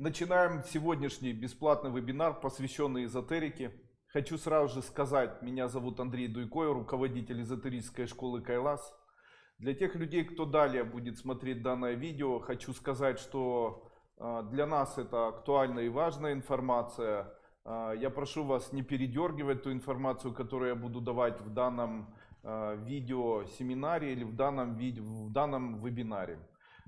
Начинаем сегодняшний бесплатный вебинар, посвященный эзотерике. Хочу сразу же сказать, меня зовут Андрей Дуйко, руководитель эзотерической школы Кайлас. Для тех людей, кто далее будет смотреть данное видео, хочу сказать, что для нас это актуальная и важная информация. Я прошу вас не передергивать ту информацию, которую я буду давать в данном видео семинаре или в данном вебинаре.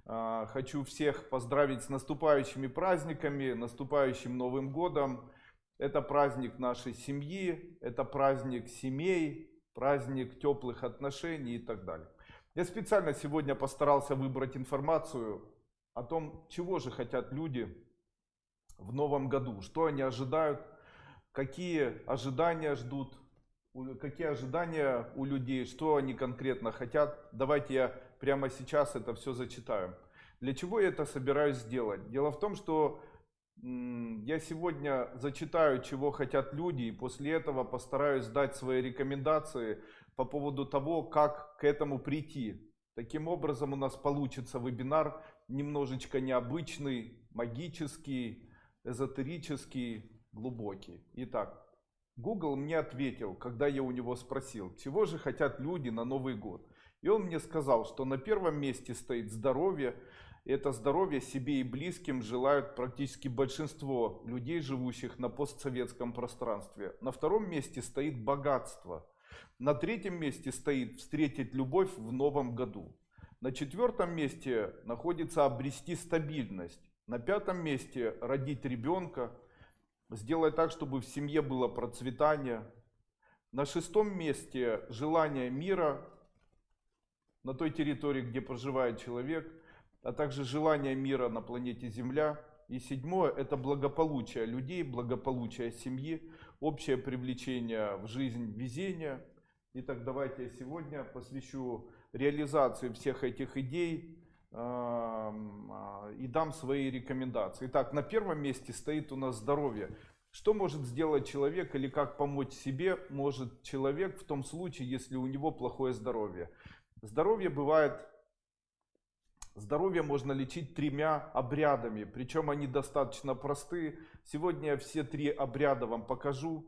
Хочу всех поздравить с наступающими праздниками, наступающим Новым годом. Это праздник нашей семьи, это праздник семей, праздник теплых отношений и так далее. Я специально сегодня постарался выбрать информацию о том, чего же хотят люди в Новом году, что они ожидают, какие ожидания ждут, какие ожидания у людей, что они конкретно хотят. Давайте я прямо сейчас это все зачитаю. Для чего я это собираюсь сделать? Дело в том, что я сегодня зачитаю, чего хотят люди, и после этого постараюсь дать свои рекомендации по поводу того, как к этому прийти. Таким образом у нас получится вебинар немножечко необычный, магический, эзотерический, глубокий. Итак. Google мне ответил, когда я у него спросил, чего же хотят люди на Новый год. И он мне сказал, что на первом месте стоит здоровье. И это здоровье себе и близким желают практически большинство людей, живущих на постсоветском пространстве. На втором месте стоит богатство. На третьем месте стоит встретить любовь в новом году. На четвертом месте находится обрести стабильность. На пятом месте родить ребенка. Сделать так, чтобы в семье было процветание. На шестом месте желание мира на той территории, где проживает человек, а также желание мира на планете Земля. И седьмое – это благополучие людей, благополучие семьи, общее привлечение в жизнь везения. Итак, давайте я сегодня посвящу реализации всех этих идей и дам свои рекомендации. Итак, на первом месте стоит у нас здоровье. Что может сделать человек или как помочь себе может человек в том случае, если у него плохое здоровье? Здоровье можно лечить 3 обрядами, причем они достаточно простые. Сегодня я все 3 обряда вам покажу.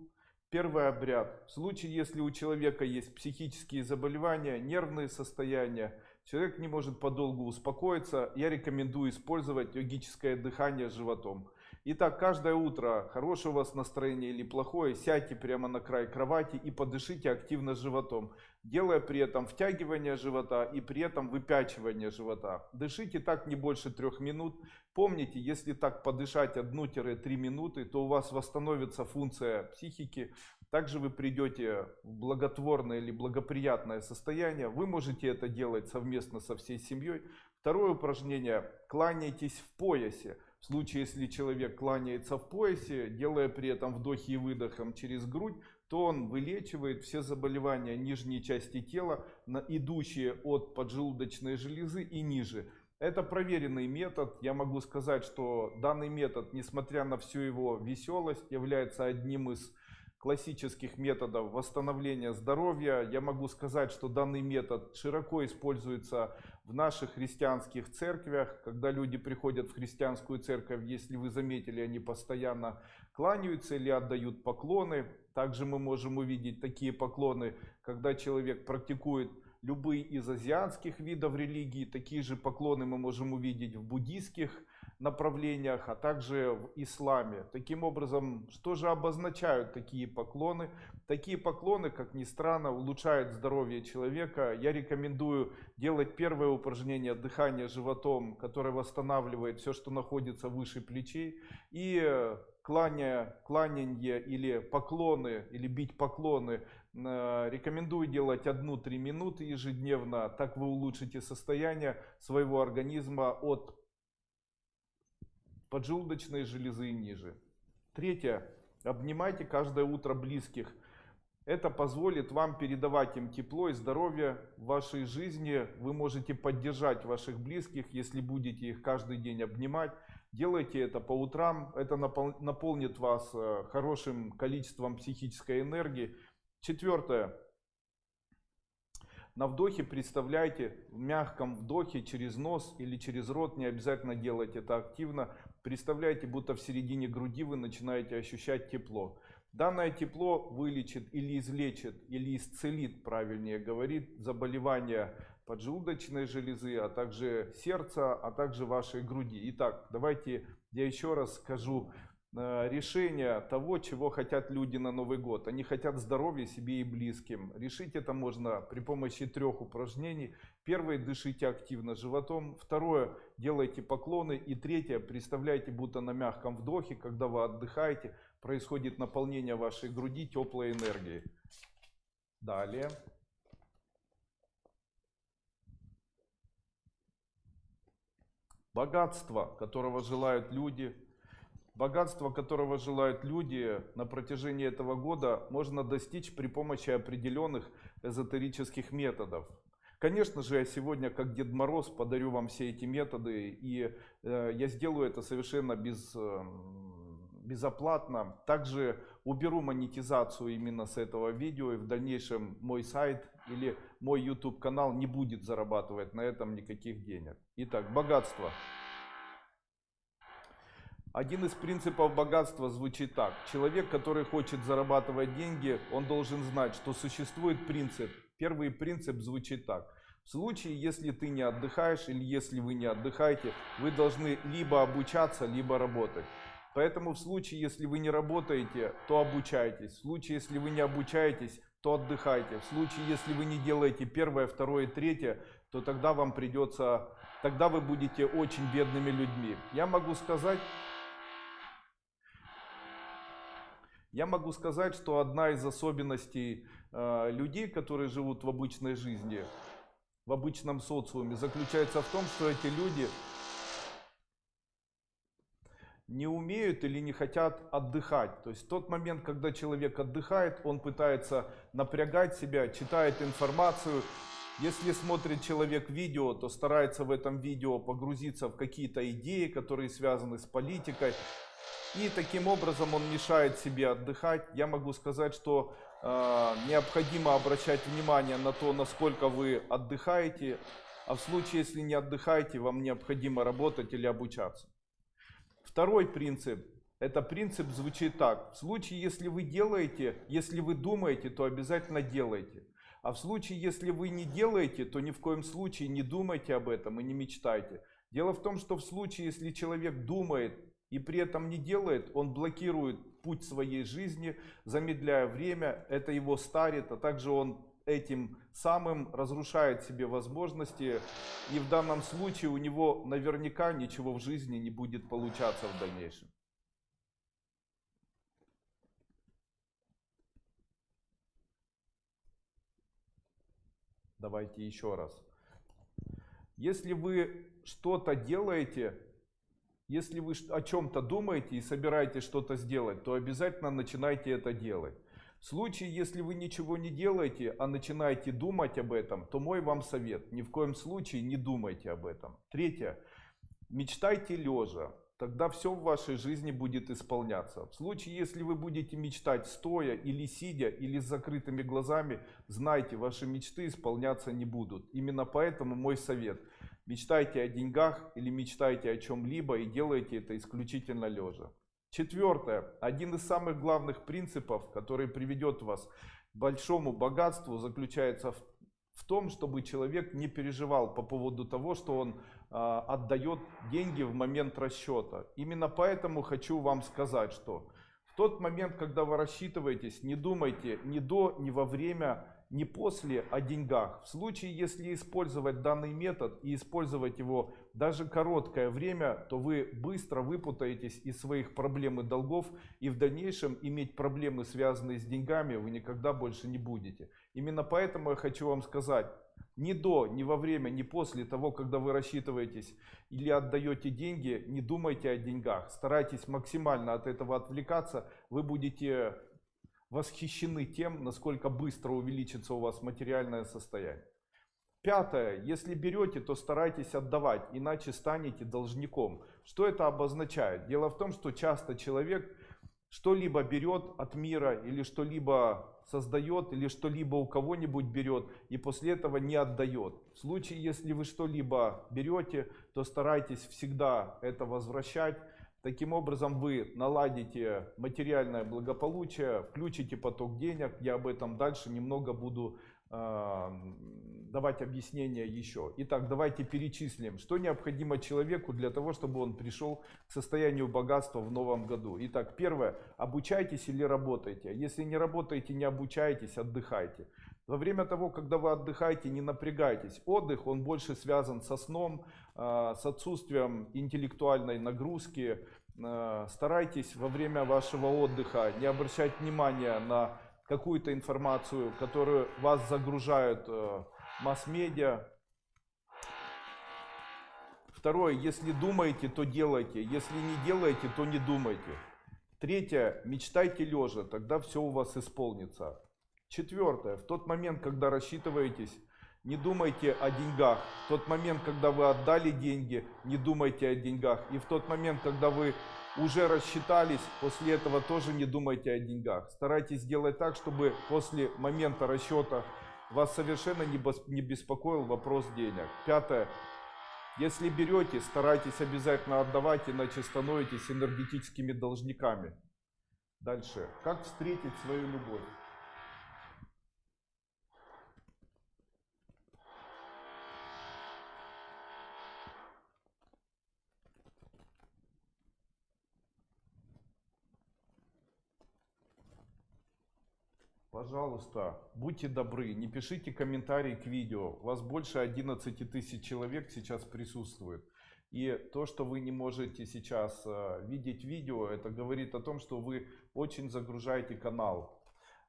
Первый обряд. В случае, если у человека есть психические заболевания, нервные состояния, человек не может подолгу успокоиться, я рекомендую использовать йогическое дыхание животом. Итак, каждое утро, хорошее у вас настроение или плохое, сядьте прямо на край кровати и подышите активно животом, делая при этом втягивание живота и при этом выпячивание живота. Дышите так не больше 3 минут. Помните, если так подышать 1-3 минуты, то у вас восстановится функция психики. Также вы придете в благотворное или благоприятное состояние. Вы можете это делать совместно со всей семьей. Второе упражнение. Кланяйтесь в поясе. В случае, если человек кланяется в поясе, делая при этом вдохи и выдохом через грудь, то он вылечивает все заболевания нижней части тела, идущие от поджелудочной железы и ниже. Это проверенный метод. Я могу сказать, что данный метод, несмотря на всю его веселость, является одним из классических методов восстановления здоровья. Я могу сказать, что данный метод широко используется в наших христианских церквях. Когда люди приходят в христианскую церковь, если вы заметили, они постоянно кланяются или отдают поклоны. Также мы можем увидеть такие поклоны, когда человек практикует любые из азиатских видов религии. Такие же поклоны мы можем увидеть в буддийских направлениях, а также в исламе. Таким образом, что же обозначают такие поклоны? Такие поклоны, как ни странно, улучшают здоровье человека. Я рекомендую делать первое упражнение дыхания животом, которое восстанавливает все, что находится выше плечей. И кланяние или поклоны, или бить поклоны, рекомендую делать 1-3 минуты ежедневно. Так вы улучшите состояние своего организма от поджелудочной железы ниже. Третье. Обнимайте каждое утро близких. Это позволит вам передавать им тепло и здоровье в вашей жизни. Вы можете поддержать ваших близких, если будете их каждый день обнимать. Делайте это по утрам. Это наполнит вас хорошим количеством психической энергии. Четвертое. На вдохе представляйте, в мягком вдохе через нос или через рот, не обязательно делать это активно, представляете, будто в середине груди вы начинаете ощущать тепло. Данное тепло вылечит или излечит, или исцелит, правильнее говорит, заболевания поджелудочной железы, а также сердца, а также вашей груди. Итак, давайте я еще раз скажу решение того, чего хотят люди на Новый год. Они хотят здоровья себе и близким. Решить это можно при помощи 3 упражнений. Первое, дышите активно животом. Второе, делайте поклоны. И третье, представляйте, будто на мягком вдохе, когда вы отдыхаете, происходит наполнение вашей груди теплой энергией. Далее. Богатство, которого желают люди. Богатство, которого желают люди на протяжении этого года, можно достичь при помощи определенных эзотерических методов. Конечно же, я сегодня, как Дед Мороз, подарю вам все эти методы, и я сделаю это совершенно безоплатно. Также уберу монетизацию именно с этого видео, и в дальнейшем мой сайт или мой YouTube канал не будет зарабатывать на этом никаких денег. Итак, богатство. Один из принципов богатства звучит так. Человек, который хочет зарабатывать деньги, он должен знать, что существует принцип. Первый принцип звучит так. В случае, если ты не отдыхаешь или если вы не отдыхаете, вы должны либо обучаться, либо работать. Поэтому в случае, если вы не работаете, то обучайтесь. В случае, если вы не обучаетесь, то отдыхайте. В случае, если вы не делаете первое, второе, третье, то тогда вам придется, тогда вы будете очень бедными людьми. Я могу сказать, что одна из особенностей людей, которые живут в обычной жизни, в обычном социуме, заключается в том, что эти люди не умеют или не хотят отдыхать. То есть в тот момент, когда человек отдыхает, он пытается напрягать себя, читает информацию. Если смотрит человек видео, то старается в этом видео погрузиться в какие-то идеи, которые связаны с политикой. И таким образом он мешает себе отдыхать. Я могу сказать, что необходимо обращать внимание на то, насколько вы отдыхаете. А в случае, если не отдыхаете, вам необходимо работать или обучаться. Второй принцип. Это принцип звучит так. В случае, если вы делаете, если вы думаете, то обязательно делайте. А в случае, если вы не делаете, то ни в коем случае не думайте об этом и не мечтайте. Дело в том, что в случае, если человек думает и при этом не делает, он блокирует путь своей жизни, замедляя время, это его старит, а также он этим самым разрушает себе возможности, и в данном случае у него наверняка ничего в жизни не будет получаться в дальнейшем. Давайте еще раз. Если вы что-то делаете, если вы о чем-то думаете и собираетесь что-то сделать, то обязательно начинайте это делать. В случае, если вы ничего не делаете, а начинаете думать об этом, то мой вам совет: ни в коем случае не думайте об этом. Третье. Мечтайте лежа. Тогда все в вашей жизни будет исполняться. В случае, если вы будете мечтать стоя или сидя, или с закрытыми глазами, знайте, ваши мечты исполняться не будут. Именно поэтому мой совет: мечтайте о деньгах или мечтайте о чем-либо и делайте это исключительно лежа. Четвертое. Один из самых главных принципов, который приведет вас к большому богатству, заключается в том, чтобы человек не переживал по поводу того, что он отдает деньги в момент расчета. Именно поэтому хочу вам сказать, что в тот момент, когда вы рассчитываетесь, не думайте ни до, ни во время, ни после о деньгах. В случае, если использовать данный метод и использовать его даже короткое время, то вы быстро выпутаетесь из своих проблем и долгов, и в дальнейшем иметь проблемы, связанные с деньгами, вы никогда больше не будете. Именно поэтому я хочу вам сказать: ни до, ни во время, ни после того, когда вы рассчитываетесь или отдаете деньги, не думайте о деньгах. Старайтесь максимально от этого отвлекаться. Вы будете восхищены тем, насколько быстро увеличится у вас материальное состояние. Пятое. Если берете, то старайтесь отдавать, иначе станете должником. Что это обозначает? Дело в том, что часто человек что-либо берет от мира, или что-либо создает, или что-либо у кого-нибудь берет, и после этого не отдает. В случае, если вы что-либо берете, то старайтесь всегда это возвращать. Таким образом вы наладите материальное благополучие, включите поток денег. Я об этом дальше немного буду давать объяснения еще. Итак, давайте перечислим, что необходимо человеку для того, чтобы он пришел к состоянию богатства в новом году. Итак, первое, обучайтесь или работайте. Если не работаете, не обучайтесь, отдыхайте. Во время того, когда вы отдыхаете, не напрягайтесь. Отдых, он больше связан со сном, с отсутствием интеллектуальной нагрузки. Старайтесь во время вашего отдыха не обращать внимания на какую-то информацию, которую вас загружают масс-медиа. Второе, если думаете, то делайте. Если не делаете, то не думайте. Третье, мечтайте лежа, тогда все у вас исполнится. Четвертое, в тот момент, когда рассчитываетесь, не думайте о деньгах. В тот момент, когда вы отдали деньги, не думайте о деньгах. И в тот момент, когда вы уже рассчитались, после этого тоже не думайте о деньгах. Старайтесь сделать так, чтобы после момента расчета вас совершенно не беспокоил вопрос денег. Пятое. Если берете, старайтесь обязательно отдавать, иначе становитесь энергетическими должниками. Дальше. Как встретить свою любовь? Пожалуйста, будьте добры, не пишите комментарии к видео. У вас больше 11 тысяч человек сейчас присутствует. И то, что вы не можете сейчас видеть видео, это говорит о том, что вы очень загружаете канал.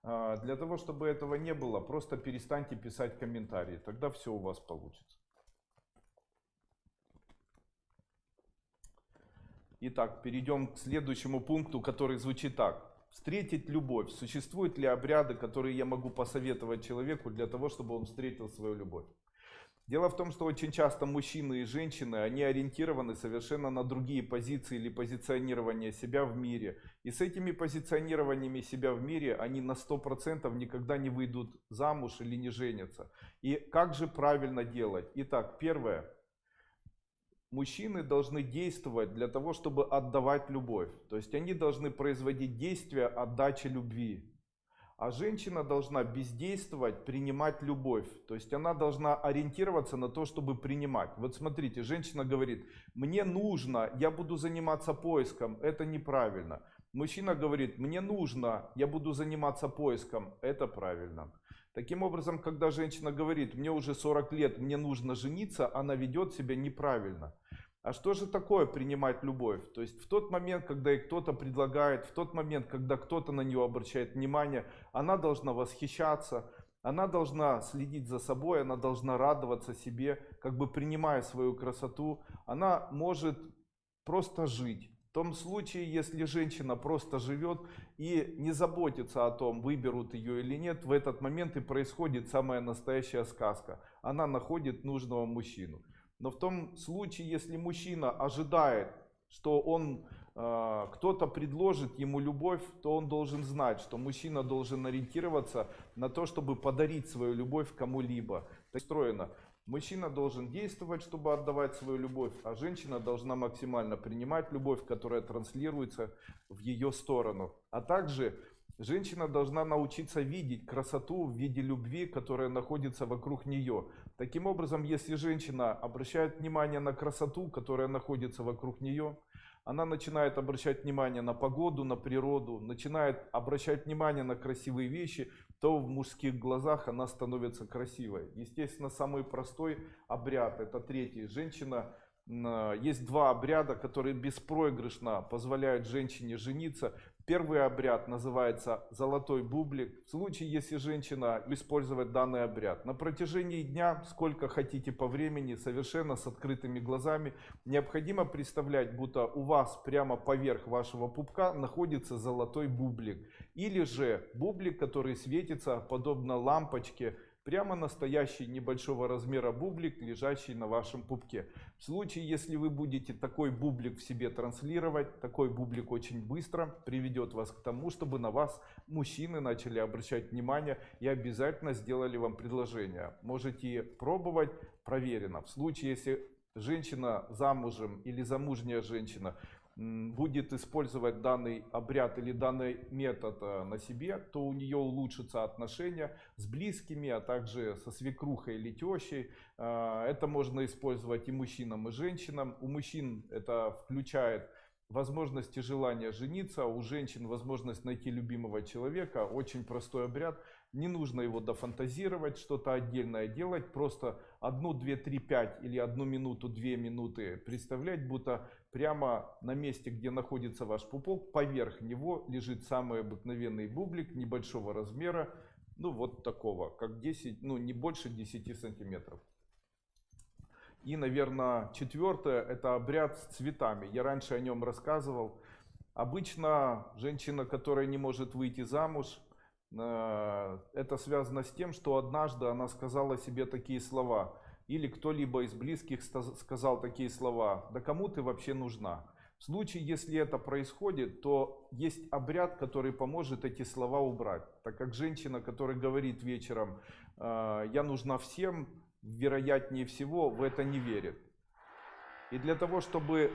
Для того, чтобы этого не было, просто перестаньте писать комментарии. Тогда все у вас получится. Итак, перейдем к следующему пункту, который звучит так. Встретить любовь. Существуют ли обряды, которые я могу посоветовать человеку для того, чтобы он встретил свою любовь? Дело в том, что очень часто мужчины и женщины, они ориентированы совершенно на другие позиции или позиционирование себя в мире. И с этими позиционированиями себя в мире они на 100% никогда не выйдут замуж или не женятся. И как же правильно делать? Итак, первое. Мужчины должны действовать для того, чтобы отдавать любовь. То есть они должны производить действия отдачи любви. А женщина должна бездействовать, принимать любовь. То есть она должна ориентироваться на то, чтобы принимать. Вот смотрите, женщина говорит, мне нужно, я буду заниматься поиском. Это неправильно. Мужчина говорит, мне нужно, я буду заниматься поиском. Это правильно. Таким образом, когда женщина говорит, мне уже 40 лет, мне нужно жениться, она ведет себя неправильно. А что же такое принимать любовь? То есть в тот момент, когда ей кто-то предлагает, в тот момент, когда кто-то на нее обращает внимание, она должна восхищаться, она должна следить за собой, она должна радоваться себе, как бы принимая свою красоту. Она может просто жить. В том случае, если женщина просто живет и не заботится о том, выберут ее или нет, в этот момент и происходит самая настоящая сказка. Она находит нужного мужчину. Но в том случае, если мужчина ожидает, что кто-то предложит ему любовь, то он должен знать, что мужчина должен ориентироваться на то, чтобы подарить свою любовь кому-либо. Так устроено. Мужчина должен действовать, чтобы отдавать свою любовь, а женщина должна максимально принимать любовь, которая транслируется в ее сторону. А также женщина должна научиться видеть красоту в виде любви, которая находится вокруг нее. Таким образом, если женщина обращает внимание на красоту, которая находится вокруг нее, она начинает обращать внимание на погоду, на природу, начинает обращать внимание на красивые вещи, то в мужских глазах она становится красивой. Естественно, самый простой обряд, это третий. Есть два обряда, которые беспроигрышно позволяют женщине жениться. Первый обряд называется «Золотой бублик». В случае, если женщина использует данный обряд на протяжении дня, сколько хотите по времени, совершенно с открытыми глазами, необходимо представлять, будто у вас прямо поверх вашего пупка находится золотой бублик. Или же бублик, который светится подобно лампочке, прямо настоящий небольшого размера бублик, лежащий на вашем пупке. В случае, если вы будете такой бублик в себе транслировать, такой бублик очень быстро приведет вас к тому, чтобы на вас мужчины начали обращать внимание и обязательно сделали вам предложение. Можете пробовать, проверено. В случае, если женщина замужем или замужняя женщина будет использовать данный обряд или данный метод на себе, то у нее улучшатся отношения с близкими, а также со свекрухой или тещей. Это можно использовать и мужчинам, и женщинам. У мужчин это включает возможность и желание жениться, у женщин возможность найти любимого человека. Очень простой обряд. Не нужно его дофантазировать, что-то отдельное делать. Просто 1, 2, 3, 5 или 1 минуту, 2 минуты представлять, будто прямо на месте, где находится ваш пупок, поверх него лежит самый обыкновенный бублик небольшого размера. Ну вот такого, как 10, ну не больше 10 сантиметров. И, наверное, четвертое, это обряд с цветами. Я раньше о нем рассказывал. Обычно женщина, которая не может выйти замуж, это связано с тем, что однажды она сказала себе такие слова. Или кто-либо из близких сказал такие слова: «Да кому ты вообще нужна?» В случае, если это происходит, то есть обряд, который поможет эти слова убрать. Так как женщина, которая говорит вечером «я нужна всем», вероятнее всего в это не верит. И для того, чтобы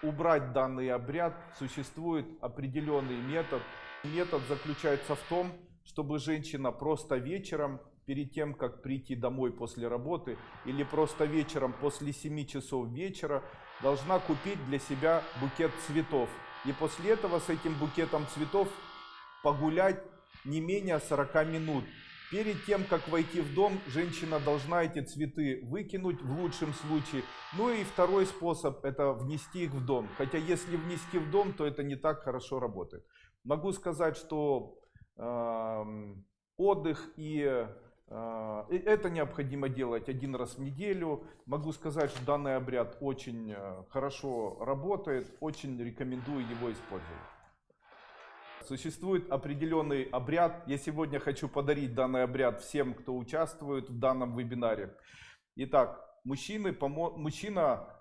убрать данный обряд, существует определенный метод. Метод заключается в том, чтобы женщина просто вечером, перед тем, как прийти домой после работы, или просто вечером после 7 часов вечера, должна купить для себя букет цветов. И после этого с этим букетом цветов погулять не менее 40 минут. Перед тем, как войти в дом, женщина должна эти цветы выкинуть в лучшем случае. Ну и второй способ — это внести их в дом. Хотя если внести в дом, то это не так хорошо работает. Могу сказать, что отдых и это необходимо делать 1 раз в неделю. Могу сказать, что данный обряд очень хорошо работает. Очень рекомендую его использовать. Существует определенный обряд. Я сегодня хочу подарить данный обряд всем, кто участвует в данном вебинаре. Итак, мужчина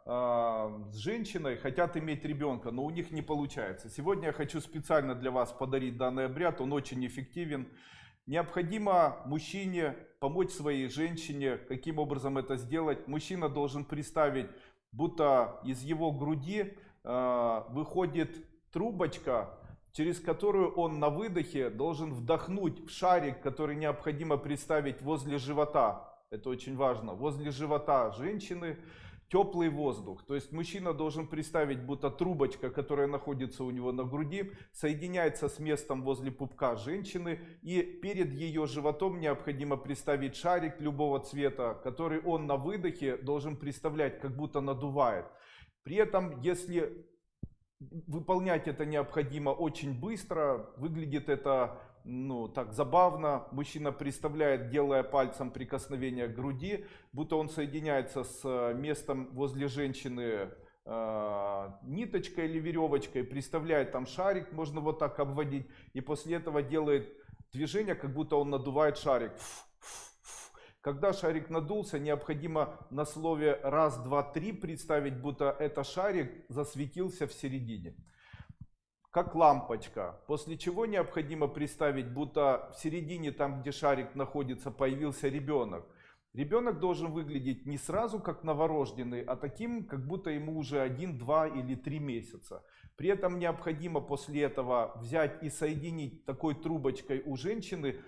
с женщиной хотят иметь ребенка, но у них не получается. Сегодня я хочу специально для вас подарить данный обряд. Он очень эффективен. Необходимо мужчине помочь своей женщине. Каким образом это сделать? Мужчина должен представить, будто из его груди выходит трубочка, через которую он на выдохе должен вдохнуть в шарик, который необходимо представить возле живота. Это очень важно. Возле живота женщины теплый воздух. То есть мужчина должен представить, будто трубочка, которая находится у него на груди, соединяется с местом возле пупка женщины. И перед ее животом необходимо представить шарик любого цвета, который он на выдохе должен представлять, как будто надувает. При этом, если выполнять это необходимо очень быстро, выглядит это так забавно. Мужчина представляет, делая пальцем прикосновение к груди, будто он соединяется с местом возле женщины ниточкой или веревочкой, представляет там шарик, можно вот так обводить, и после этого делает движение, как будто он надувает шарик. Когда шарик надулся, необходимо на слове раз, два, три представить, будто это шарик засветился в середине, как лампочка. После чего необходимо представить, будто в середине, там где шарик находится, появился ребенок. Ребенок должен выглядеть не сразу как новорожденный, а таким, как будто ему уже 1, 2 или 3 месяца. При этом необходимо после этого взять и соединить такой трубочкой у женщины,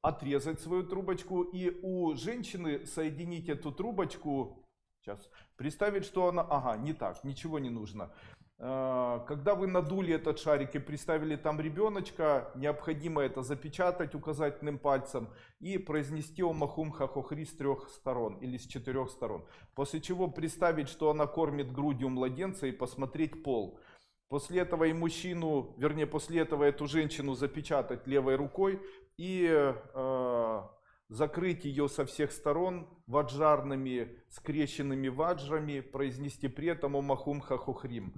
отрезать свою трубочку и у женщины соединить эту трубочку. Сейчас представить, что она... Ага, не так, ничего не нужно. Когда вы надули этот шарик и представили там ребеночка, необходимо это запечатать указательным пальцем и произнести Ом Ахум Хахохри с 3 сторон или с 4 сторон. После чего представить, что она кормит грудью младенца, и посмотреть пол. После этого и мужчину, вернее после этого эту женщину запечатать левой рукой и закрыть ее со всех сторон ваджарными скрещенными ваджрами, произнести при этом Ом Ахум Хахохрим.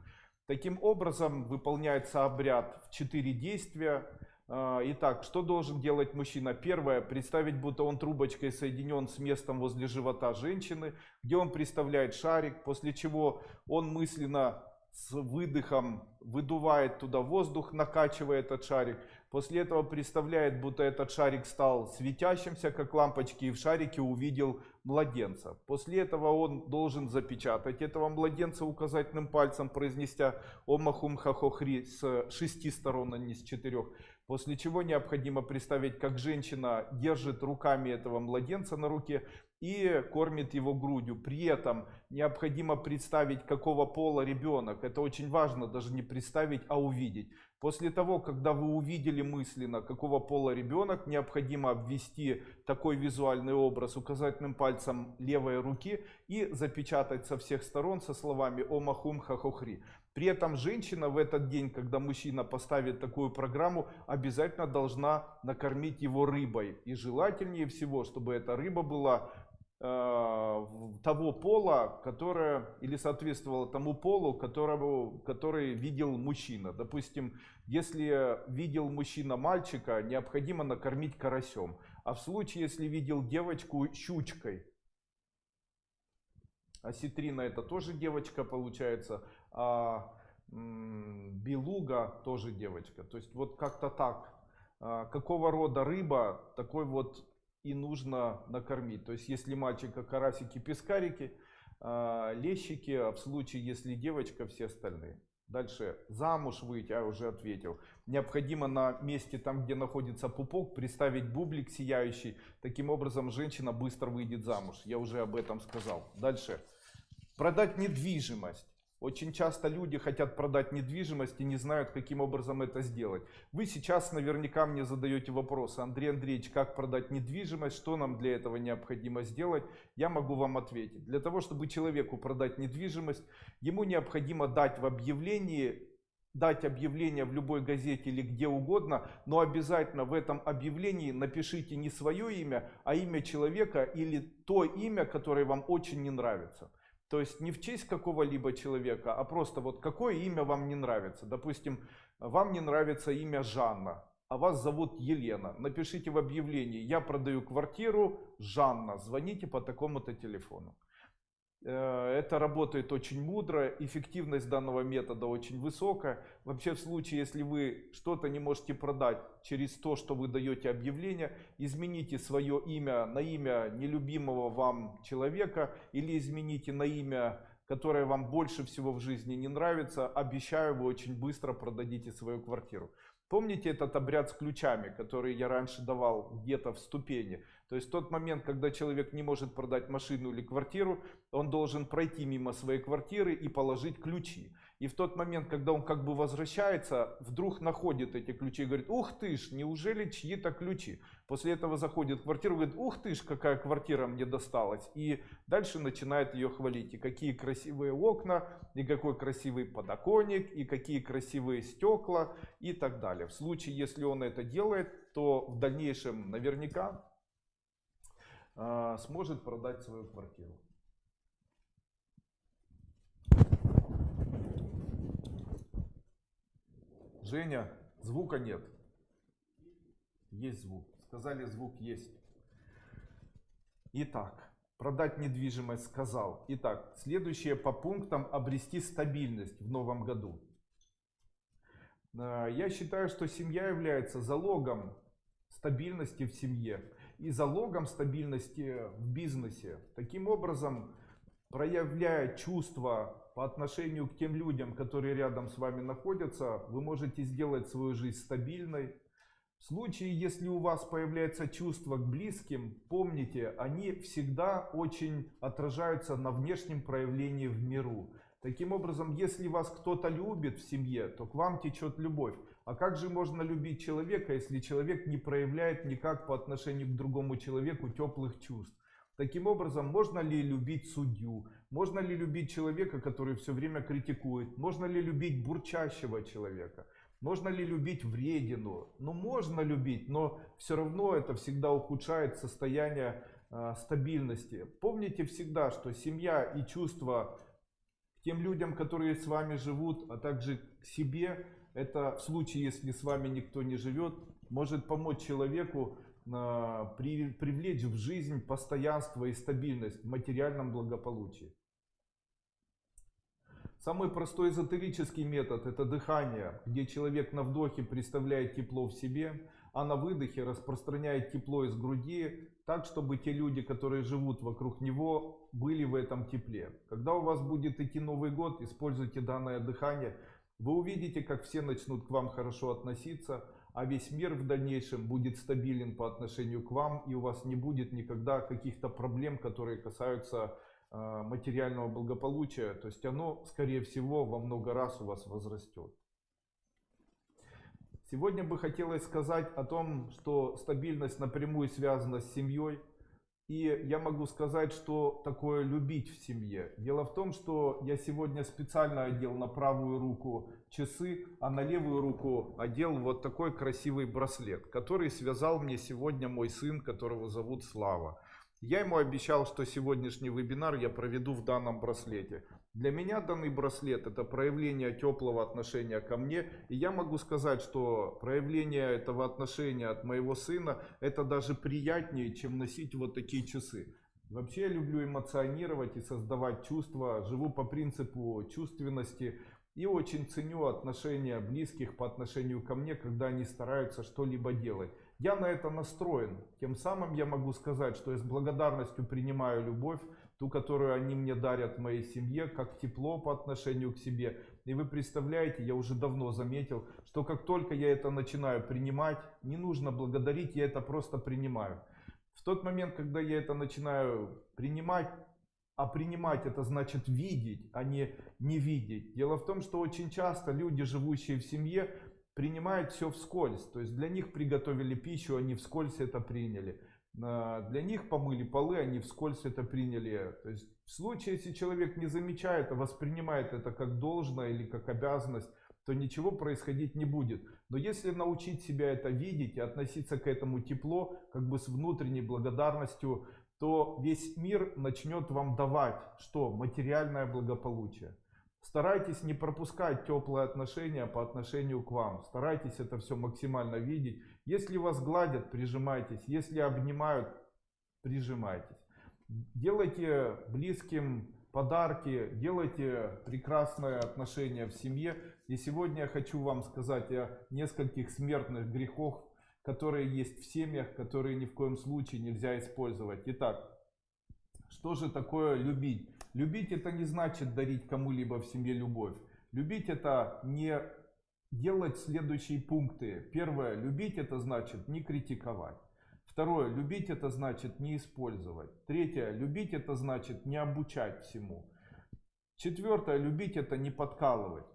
Таким образом выполняется обряд в 4 действия. Итак, что должен делать мужчина? Первое, представить, будто он трубочкой соединен с местом возле живота женщины, где он представляет шарик, после чего он мысленно с выдохом выдувает туда воздух, накачивая этот шарик. После этого представляет, будто этот шарик стал светящимся, как лампочки, и в шарике увидел младенца. После этого он должен запечатать этого младенца указательным пальцем, произнеся «Ом Ахум Хахохри» с 6 сторон, а не с 4. После чего необходимо представить, как женщина держит руками этого младенца на руке и кормит его грудью. При этом необходимо представить, какого пола ребенок. Это очень важно, даже не представить, а увидеть. После того, когда вы увидели мысленно, какого пола ребенок, необходимо обвести такой визуальный образ указательным пальцем левой руки и запечатать со всех сторон со словами «Ом Ахум Хахохри». При этом женщина в этот день, когда мужчина поставит такую программу, обязательно должна накормить его рыбой. И желательнее всего, чтобы эта рыба была того пола, которое, или соответствовало тому полу, который видел мужчина. Допустим, если видел мужчина мальчика, необходимо накормить карасем. А в случае, если видел девочку, щучкой. Осетрина — это тоже девочка получается, а белуга тоже девочка. То есть вот как-то так. Какого рода рыба, такой вот и нужно накормить. То есть если мальчика карасики, пескарики, лещики, а в случае если девочка, все остальные. Дальше замуж выйти, я уже ответил. Необходимо на месте, там где находится пупок, приставить бублик сияющий. Таким образом женщина быстро выйдет замуж. Я уже об этом сказал. Дальше. Продать недвижимость. Очень часто люди хотят продать недвижимость и не знают, каким образом это сделать. Вы сейчас наверняка мне задаете вопросы: Андрей Андреевич, как продать недвижимость, что нам для этого необходимо сделать? Я могу вам ответить. Для того, чтобы человеку продать недвижимость, ему необходимо дать объявление в любой газете или где угодно, но обязательно в этом объявлении напишите не свое имя, а имя человека или то имя, которое вам очень не нравится. То есть не в честь какого-либо человека, а просто вот какое имя вам не нравится. Допустим, вам не нравится имя Жанна, а вас зовут Елена. Напишите в объявлении: я продаю квартиру, Жанна, звоните по такому-то телефону. Это работает очень мудро, эффективность данного метода очень высокая. Вообще, в случае, если вы что-то не можете продать через то, что вы даете объявление, измените свое имя на имя нелюбимого вам человека или измените на имя, которое вам больше всего в жизни не нравится. Обещаю, вы очень быстро продадите свою квартиру. Помните этот обряд с ключами, который я раньше давал где-то в ступени? То есть в тот момент, когда человек не может продать машину или квартиру, он должен пройти мимо своей квартиры и положить ключи. И в тот момент, когда он как бы возвращается, вдруг находит эти ключи и говорит: ух ты ж, неужели чьи-то ключи? После этого заходит в квартиру и говорит: ух ты ж, какая квартира мне досталась. И дальше начинает ее хвалить. И какие красивые окна, и какой красивый подоконник, и какие красивые стекла и так далее. В случае, если он это делает, то в дальнейшем наверняка сможет продать свою квартиру. Женя, звука нет. Есть звук. Сказали, звук есть. Итак, продать недвижимость сказал. Итак, следующее по пунктам: обрести стабильность в новом году. Я считаю, что семья является залогом стабильности в семье и залогом стабильности в бизнесе. Таким образом, проявляя чувства по отношению к тем людям, которые рядом с вами находятся, вы можете сделать свою жизнь стабильной. В случае, если у вас появляется чувство к близким, помните, они всегда очень отражаются на внешнем проявлении в миру. Таким образом, если вас кто-то любит в семье, то к вам течет любовь. А как же можно любить человека, если человек не проявляет никак по отношению к другому человеку теплых чувств? Таким образом, можно ли любить судью? Можно ли любить человека, который все время критикует? Можно ли любить бурчащего человека? Можно ли любить вредину? Ну, можно любить, но все равно это всегда ухудшает состояние стабильности. Помните всегда, что семья и чувства к тем людям, которые с вами живут, а также к себе, это в случае, если с вами никто не живет, может помочь человеку привлечь в жизнь постоянство и стабильность в материальном благополучии. Самый простой эзотерический метод — это дыхание, где человек на вдохе представляет тепло в себе, а на выдохе распространяет тепло из груди, так, чтобы те люди, которые живут вокруг него, были в этом тепле. Когда у вас будет идти Новый год, используйте данное дыхание. Вы увидите, как все начнут к вам хорошо относиться, а весь мир в дальнейшем будет стабилен по отношению к вам, и у вас не будет никогда каких-то проблем, которые касаются материального благополучия. То есть оно, скорее всего, во много раз у вас возрастет. Сегодня бы хотелось сказать о том, что стабильность напрямую связана с семьей. И я могу сказать, что такое любить в семье. Дело в том, что я сегодня специально одел на правую руку часы, а на левую руку одел вот такой красивый браслет, который связал мне сегодня мой сын, которого зовут Слава. Я ему обещал, что сегодняшний вебинар я проведу в данном браслете. Для меня данный браслет — это проявление теплого отношения ко мне. И я могу сказать, что проявление этого отношения от моего сына — это даже приятнее, чем носить вот такие часы. Вообще я люблю эмоционировать и создавать чувства, живу по принципу чувственности. И очень ценю отношения близких по отношению ко мне, когда они стараются что-либо делать. Я на это настроен. Тем самым я могу сказать, что я с благодарностью принимаю любовь, ту, которую они мне дарят в моей семье, как тепло по отношению к себе. И вы представляете, я уже давно заметил, что как только я это начинаю принимать, не нужно благодарить, я это просто принимаю. В тот момент, когда я это начинаю принимать, а принимать — это значит видеть, а не видеть. Дело в том, что очень часто люди, живущие в семье, принимают все вскользь. То есть для них приготовили пищу, они вскользь это приняли. Для них помыли полы, они вскользь это приняли. То есть в случае, если человек не замечает, а воспринимает это как должное или как обязанность, то ничего происходить не будет. Но если научить себя это видеть и относиться к этому тепло, как бы с внутренней благодарностью, то весь мир начнет вам давать что? Материальное благополучие. Старайтесь не пропускать теплые отношения по отношению к вам. Старайтесь это все максимально видеть. Если вас гладят, прижимайтесь. Если обнимают, прижимайтесь. Делайте близким подарки, делайте прекрасные отношения в семье. И сегодня я хочу вам сказать о нескольких смертных грехах, которые есть в семьях, которые ни в коем случае нельзя использовать. Итак, что же такое любить? Любить — это не значит дарить кому-либо в семье любовь. Любить — это не делать следующие пункты. Первое, любить — это значит не критиковать. Второе, любить — это значит не использовать. Третье, любить — это значит не обучать всему. Четвертое, любить — это не подкалывать.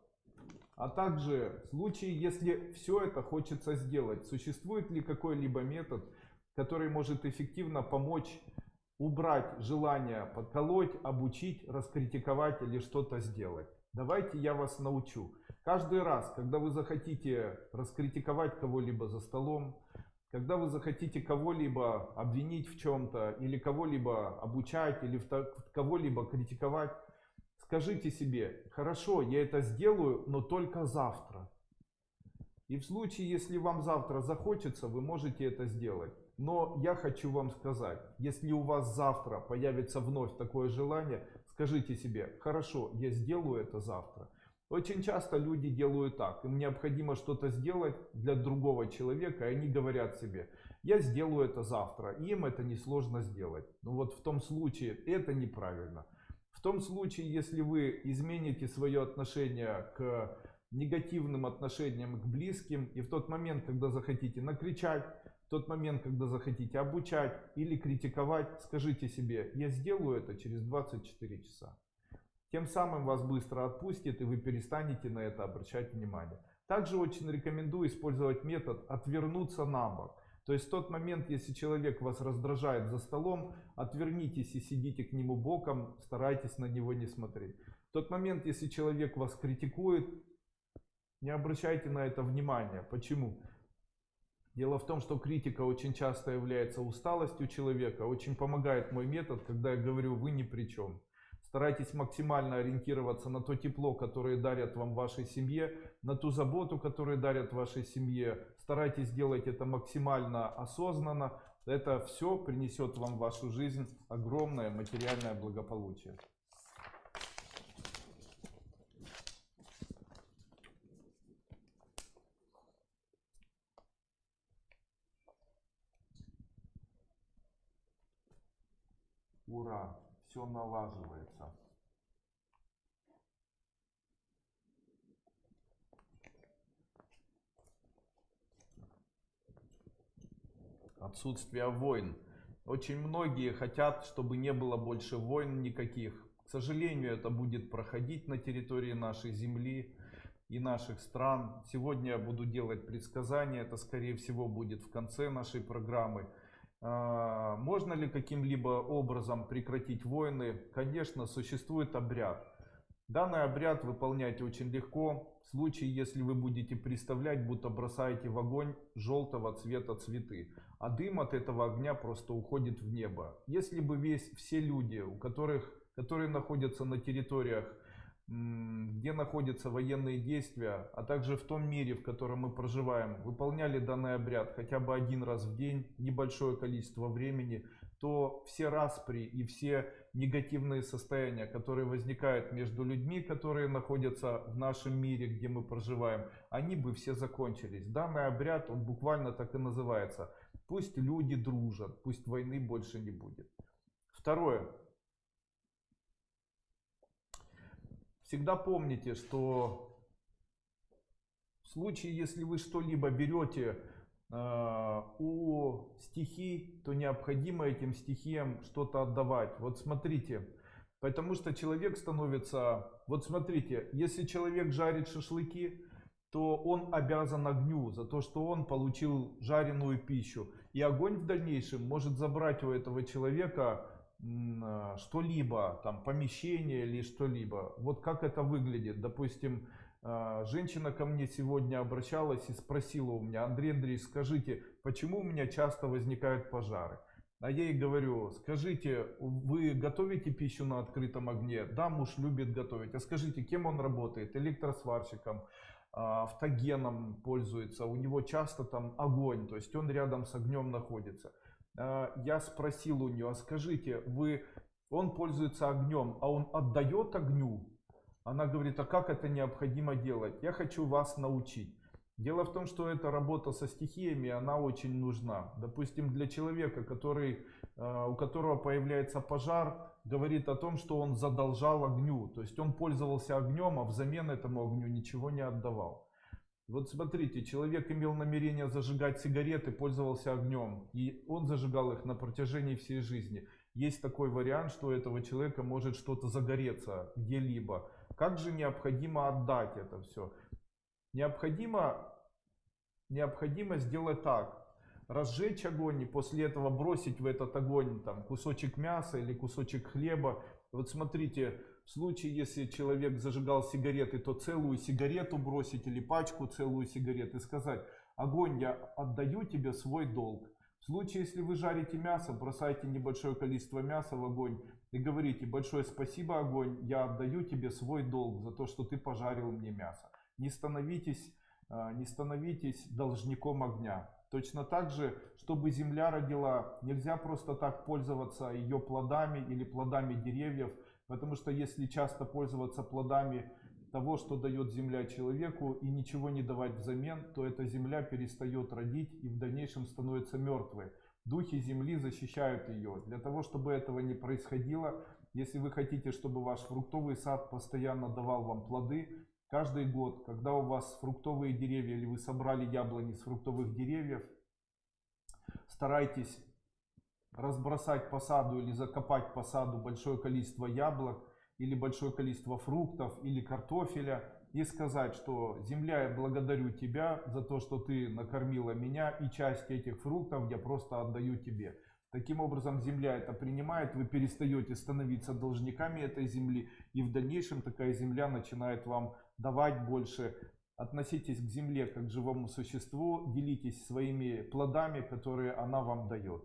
А также в случае, если все это хочется сделать, существует ли какой-либо метод, который может эффективно помочь убрать желание подколоть, обучить, раскритиковать или что-то сделать? Давайте я вас научу. Каждый раз, когда вы захотите раскритиковать кого-либо за столом, когда вы захотите кого-либо обвинить в чем-то, или кого-либо обучать, или кого-либо критиковать, скажите себе: хорошо, я это сделаю, но только завтра. И в случае, если вам завтра захочется, вы можете это сделать. Но я хочу вам сказать, если у вас завтра появится вновь такое желание, скажите себе: хорошо, я сделаю это завтра. Очень часто люди делают так: им необходимо что-то сделать для другого человека, и они говорят себе: я сделаю это завтра, и им это несложно сделать. Но вот в том случае это неправильно. В том случае, если вы измените свое отношение к негативным отношениям к близким, и в тот момент, когда захотите накричать, в тот момент, когда захотите обучать или критиковать, скажите себе: я сделаю это через 24 часа. Тем самым вас быстро отпустит, и вы перестанете на это обращать внимание. Также очень рекомендую использовать метод отвернуться на бок. То есть в тот момент, если человек вас раздражает за столом, отвернитесь и сидите к нему боком, старайтесь на него не смотреть. В тот момент, если человек вас критикует, не обращайте на это внимания. Почему? Дело в том, что критика очень часто является усталостью человека. Очень помогает мой метод, когда я говорю: вы ни при чем. Старайтесь максимально ориентироваться на то тепло, которое дарят вам в вашей семье, на ту заботу, которую дарят вашей семье. Старайтесь делать это максимально осознанно. Это все принесет вам в вашу жизнь огромное материальное благополучие. Ура, все налаживается. Отсутствие войн. Очень многие хотят, чтобы не было больше войн никаких. К сожалению, это будет проходить на территории нашей земли и наших стран. Сегодня я буду делать предсказания. Это, скорее всего, будет в конце нашей программы. Можно ли каким-либо образом прекратить войны? Конечно, существует обряд. Данный обряд выполнять очень легко. В случае, если вы будете представлять, будто бросаете в огонь желтого цвета цветы, а дым от этого огня просто уходит в небо. Если бы все люди, которые находятся на территориях, где находятся военные действия, а также в том мире, в котором мы проживаем, выполняли данный обряд хотя бы один раз в день, небольшое количество времени, то все распри и все негативные состояния, которые возникают между людьми, которые находятся в нашем мире, где мы проживаем, они бы все закончились. Данный обряд, он буквально так и называется. Пусть люди дружат, пусть войны больше не будет. Второе. Всегда помните, что в случае, если вы что-либо берете у стихий, то необходимо этим стихиям что-то отдавать. Вот смотрите, потому что человек становится... Вот смотрите, если человек жарит шашлыки, то он обязан огню за то, что он получил жареную пищу. И огонь в дальнейшем может забрать у этого человека что-либо, там помещение или что-либо. Вот как это выглядит. Допустим, женщина ко мне сегодня обращалась и спросила у меня: Андрей Андреевич, скажите, почему у меня часто возникают пожары? А я ей говорю: скажите, вы готовите пищу на открытом огне? Да, муж любит готовить. А скажите, кем он работает? Электросварщиком, автогеном пользуется, у него часто там огонь, то есть он рядом с огнем находится. Я спросил у нее: а скажите, он пользуется огнем, а он отдает огню? Она говорит: а как это необходимо делать? Я хочу вас научить. Дело в том, что эта работа со стихиями, она очень нужна. Допустим, для человека, у которого появляется пожар, говорит о том, что он задолжал огню. То есть он пользовался огнем, а взамен этому огню ничего не отдавал. Вот смотрите, человек имел намерение зажигать сигареты, пользовался огнем, и он зажигал их на протяжении всей жизни. Есть такой вариант, что у этого человека может что-то загореться где-либо. Как же необходимо отдать это все? Необходимо сделать так. Разжечь огонь и после этого бросить в этот огонь там кусочек мяса или кусочек хлеба. Вот смотрите, в случае, если человек зажигал сигареты, то целую сигарету бросить или пачку целую сигарет и сказать: огонь, я отдаю тебе свой долг. В случае, если вы жарите мясо, бросайте небольшое количество мяса в огонь и говорите: большое спасибо, огонь, я отдаю тебе свой долг за то, что ты пожарил мне мясо. Не становитесь должником огня. Точно так же, чтобы земля родила, нельзя просто так пользоваться ее плодами или плодами деревьев, потому что если часто пользоваться плодами того, что дает земля человеку, и ничего не давать взамен, то эта земля перестает родить и в дальнейшем становится мертвой. Духи земли защищают ее. Для того, чтобы этого не происходило, если вы хотите, чтобы ваш фруктовый сад постоянно давал вам плоды, каждый год, когда у вас фруктовые деревья или вы собрали яблони с фруктовых деревьев, старайтесь разбросать по саду или закопать по саду большое количество яблок или большое количество фруктов или картофеля и сказать, что земля, я благодарю тебя за то, что ты накормила меня, и часть этих фруктов я просто отдаю тебе. Таким образом, земля это принимает, вы перестаете становиться должниками этой земли, и в дальнейшем такая земля начинает вам давать больше. Относитесь к земле как к живому существу, делитесь своими плодами, которые она вам дает.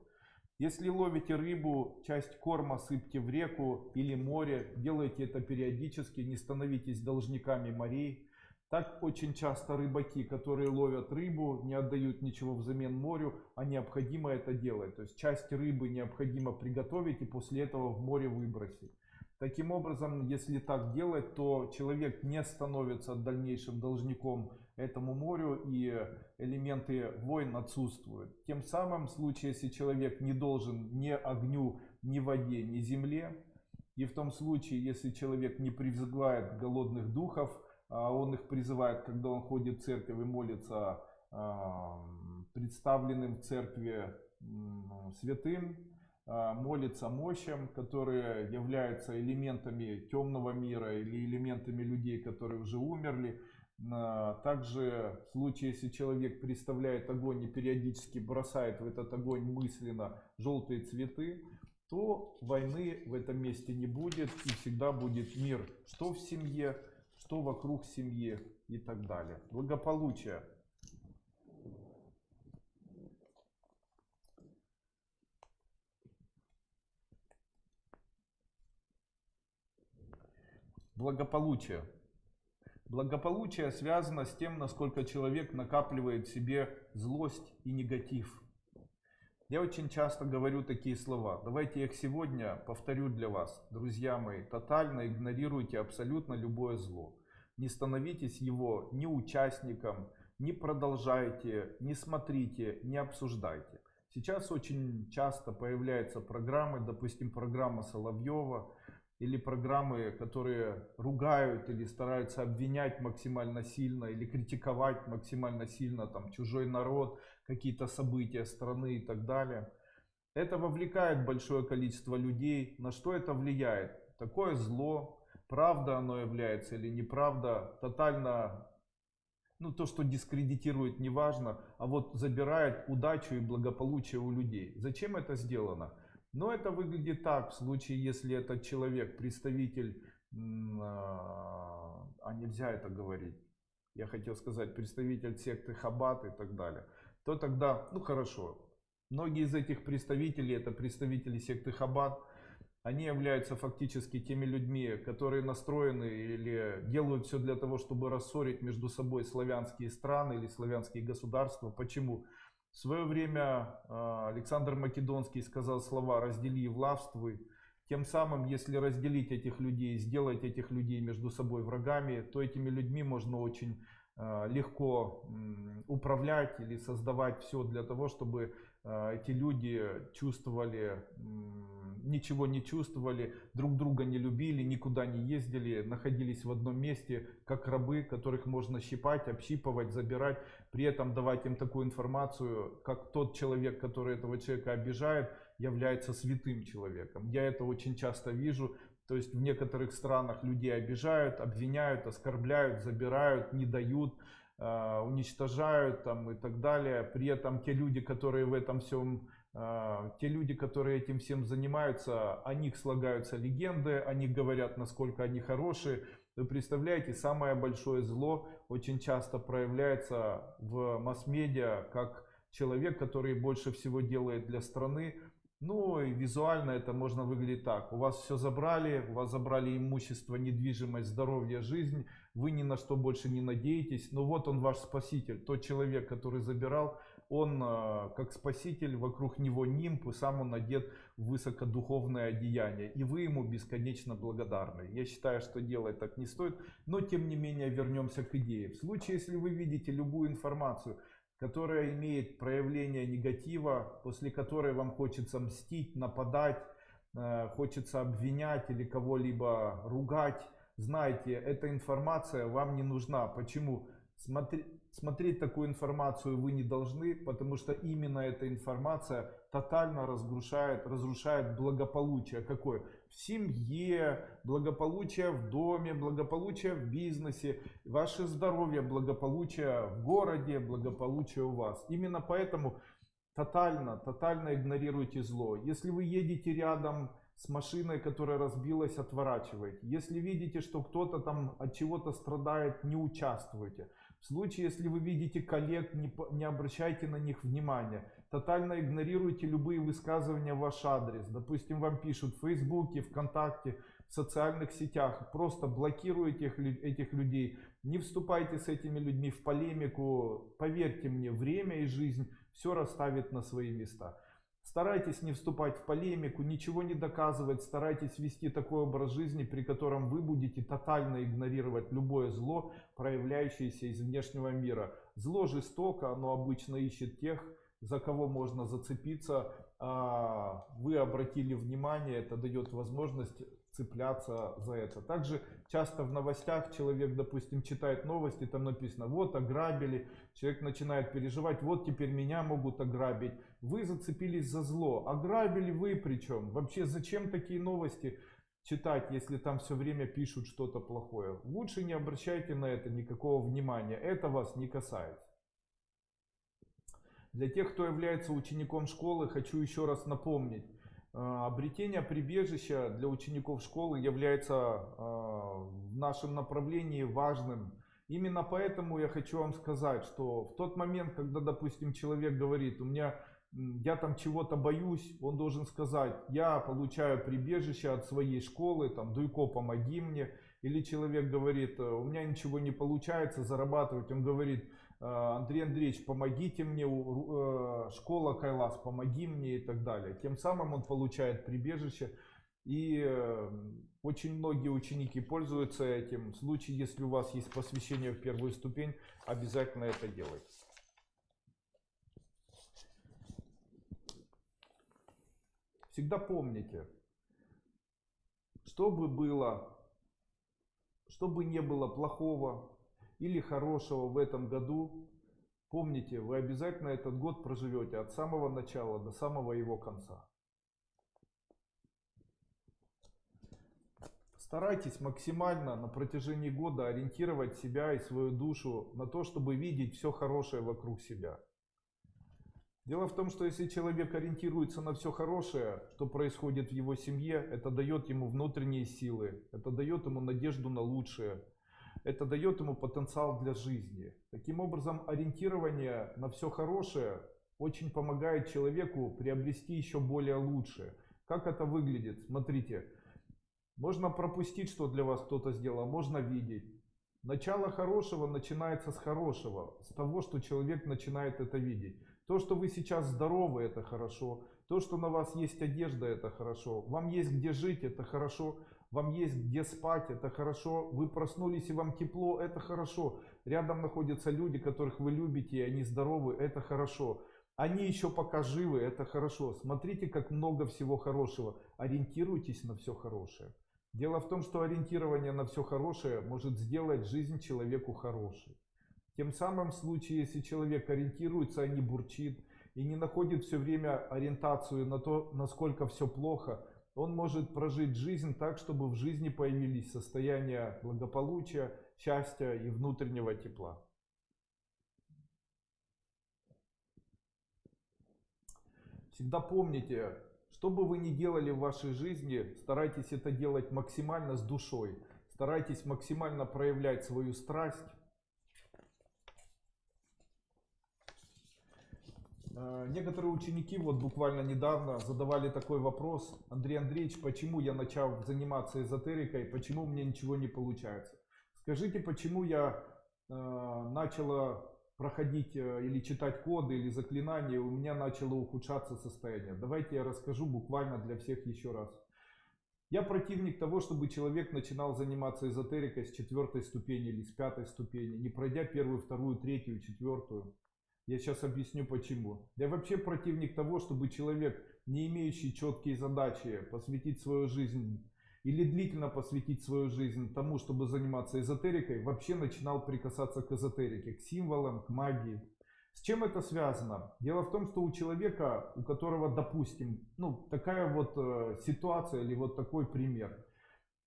Если ловите рыбу, часть корма сыпьте в реку или море, делайте это периодически, не становитесь должниками морей. Так очень часто рыбаки, которые ловят рыбу, не отдают ничего взамен морю, а необходимо это делать. То есть часть рыбы необходимо приготовить и после этого в море выбросить. Таким образом, если так делать, то человек не становится дальнейшим должником этому морю, и элементы войн отсутствуют. Тем самым, в случае, если человек не должен ни огню, ни воде, ни земле. И в том случае, если человек не призывает голодных духов, а он их призывает, когда он ходит в церковь и молится представленным в церкви святым, молится мощам, которые являются элементами темного мира или элементами людей, которые уже умерли. Также в случае, если человек представляет огонь и периодически бросает в этот огонь мысленно желтые цветы, то войны в этом месте не будет и всегда будет мир, что в семье, что вокруг семьи и так далее. Благополучие. Благополучие. Благополучие связано с тем, насколько человек накапливает в себе злость и негатив. Я очень часто говорю такие слова. Давайте я их сегодня повторю для вас. Друзья мои, тотально игнорируйте абсолютно любое зло. Не становитесь его ни участником, не продолжайте, не смотрите, не обсуждайте. Сейчас очень часто появляются программы, допустим, программа Соловьева, или программы, которые ругают или стараются обвинять максимально сильно, или критиковать максимально сильно там, чужой народ, какие-то события страны и так далее. Это вовлекает большое количество людей. На что это влияет? Такое зло, правда оно является или неправда, тотально, то, что дискредитирует, неважно, а вот забирает удачу и благополучие у людей. Зачем это сделано? Но это выглядит так, в случае, если этот человек, представитель, нельзя это говорить, я хотел сказать, представитель секты Хаббат и так далее, то тогда, хорошо, многие из этих представителей, это представители секты Хаббат, они являются фактически теми людьми, которые настроены или делают все для того, чтобы рассорить между собой славянские страны или славянские государства. Почему? В свое время Александр Македонский сказал слова «раздели и властвуй». Тем самым, если разделить этих людей, сделать этих людей между собой врагами, то этими людьми можно очень легко управлять или создавать все для того, чтобы эти люди чувствовали, ничего не чувствовали, друг друга не любили, никуда не ездили, находились в одном месте, как рабы, которых можно щипать, общипывать, забирать, при этом давать им такую информацию, как тот человек, который этого человека обижает, является святым человеком. Я это очень часто вижу. То есть в некоторых странах людей обижают, обвиняют, оскорбляют, забирают, не дают, уничтожают там, и так далее. При этом те люди, которые в этом всем, те люди, которые этим всем занимаются, о них слагаются легенды, они говорят, насколько они хорошие. Вы представляете, самое большое зло очень часто проявляется в масс-медиа, как человек, который больше всего делает для страны. И визуально это можно выглядеть так. У вас все забрали, у вас забрали имущество, недвижимость, здоровье, жизнь. Вы ни на что больше не надеетесь. Но вот он ваш спаситель. Тот человек, который забирал, он как спаситель, вокруг него нимб, и сам он одет в высокодуховное одеяние. И вы ему бесконечно благодарны. Я считаю, что делать так не стоит. Но тем не менее вернемся к идее. В случае, если вы видите любую информацию, которая имеет проявление негатива, после которой вам хочется мстить, нападать, хочется обвинять или кого-либо ругать, знайте, эта информация вам не нужна. Почему? Смотреть такую информацию вы не должны, потому что именно эта информация тотально разрушает благополучие. Какое? В семье, благополучие в доме, благополучие в бизнесе, ваше здоровье, благополучие в городе, благополучие у вас. Именно поэтому тотально игнорируйте зло. Если вы едете рядом с машиной, которая разбилась, отворачивайте. Если видите, что кто-то там от чего-то страдает, не участвуйте. В случае, если вы видите коллег, не обращайте на них внимания. Тотально игнорируйте любые высказывания в ваш адрес. Допустим, вам пишут в Фейсбуке, ВКонтакте, в социальных сетях. Просто блокируйте этих людей. Не вступайте с этими людьми в полемику. Поверьте мне, время и жизнь все расставит на свои места. Старайтесь не вступать в полемику, ничего не доказывать, старайтесь вести такой образ жизни, при котором вы будете тотально игнорировать любое зло, проявляющееся из внешнего мира. Зло жестоко, оно обычно ищет тех, за кого можно зацепиться, вы обратили внимание, это дает возможность цепляться за это. Также часто в новостях человек, допустим, читает новости, там написано: вот ограбили, человек начинает переживать: вот теперь меня могут ограбить. Вы зацепились за зло. Ограбили вы причем? Вообще зачем такие новости читать, если там все время пишут что-то плохое? Лучше не обращайте на это никакого внимания, это вас не касается. Для тех, кто является учеником школы, хочу еще раз напомнить. Обретение прибежища для учеников школы является в нашем направлении важным. Именно поэтому я хочу вам сказать, что в тот момент, когда, допустим, человек говорит: я там чего-то боюсь, он должен сказать: я получаю прибежище от своей школы, там, Дуйко, помоги мне. Или человек говорит: у меня ничего не получается зарабатывать, он говорит: Андрей Андреевич, помогите мне, школа Кайлас, помоги мне, и так далее. Тем самым он получает прибежище. И очень многие ученики пользуются этим. В случае, если у вас есть посвящение в первую ступень, обязательно это делайте. Всегда помните, что бы не было плохого или хорошего в этом году, помните, вы обязательно этот год проживете от самого начала до самого его конца. Старайтесь максимально на протяжении года ориентировать себя и свою душу на то, чтобы видеть все хорошее вокруг себя. Дело в том, что если человек ориентируется на все хорошее, что происходит в его семье, это дает ему внутренние силы, это дает ему надежду на лучшее, это дает ему потенциал для жизни. Таким образом, ориентирование на все хорошее очень помогает человеку приобрести еще более лучшее. Как это выглядит? Смотрите, можно пропустить, что для вас кто-то сделал, можно видеть. Начало хорошего начинается с хорошего, с того, что человек начинает это видеть. То, что вы сейчас здоровы, это хорошо. То, что на вас есть одежда, это хорошо. Вам есть где жить, это хорошо. Вам есть где спать, это хорошо. Вы проснулись и вам тепло, это хорошо. Рядом находятся люди, которых вы любите, и они здоровы, это хорошо. Они еще пока живы, это хорошо. Смотрите, как много всего хорошего. Ориентируйтесь на все хорошее. Дело в том, что ориентирование на все хорошее может сделать жизнь человеку хорошей. Тем самым в случае, если человек ориентируется, а не бурчит и не находит все время ориентацию на то, насколько все плохо, он может прожить жизнь так, чтобы в жизни появились состояния благополучия, счастья и внутреннего тепла. Всегда помните, что бы вы ни делали в вашей жизни, старайтесь это делать максимально с душой, старайтесь максимально проявлять свою страсть. Некоторые ученики вот буквально недавно задавали такой вопрос: Андрей Андреевич, почему я начал заниматься эзотерикой, почему мне ничего не получается? Скажите, почему я начала проходить или читать коды или заклинания, у меня начало ухудшаться состояние? Давайте я расскажу буквально для всех еще раз. Я противник того, чтобы человек начинал заниматься эзотерикой с 4-й ступени или с 5-й ступени, не пройдя 1-ю, 2-ю, 3-ю, 4-ю. Я сейчас объясню почему. Я вообще противник того, чтобы человек, не имеющий четкие задачи, посвятить свою жизнь или длительно посвятить свою жизнь тому, чтобы заниматься эзотерикой, вообще начинал прикасаться к эзотерике, к символам, к магии. С чем это связано? Дело в том, что у человека, у которого, допустим, такая вот ситуация или вот такой пример.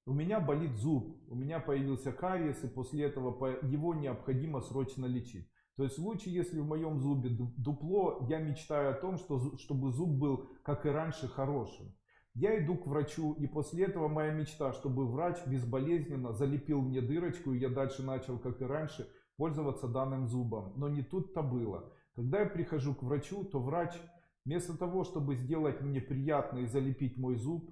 У меня болит зуб, у меня появился кариес, и после этого его необходимо срочно лечить. То есть в случае, если в моем зубе дупло, я мечтаю о том, чтобы зуб был, как и раньше, хорошим. Я иду к врачу, и после этого моя мечта, чтобы врач безболезненно залепил мне дырочку, и я дальше начал, как и раньше, пользоваться данным зубом. Но не тут-то было. Когда я прихожу к врачу, то врач, вместо того, чтобы сделать мне приятно и залепить мой зуб,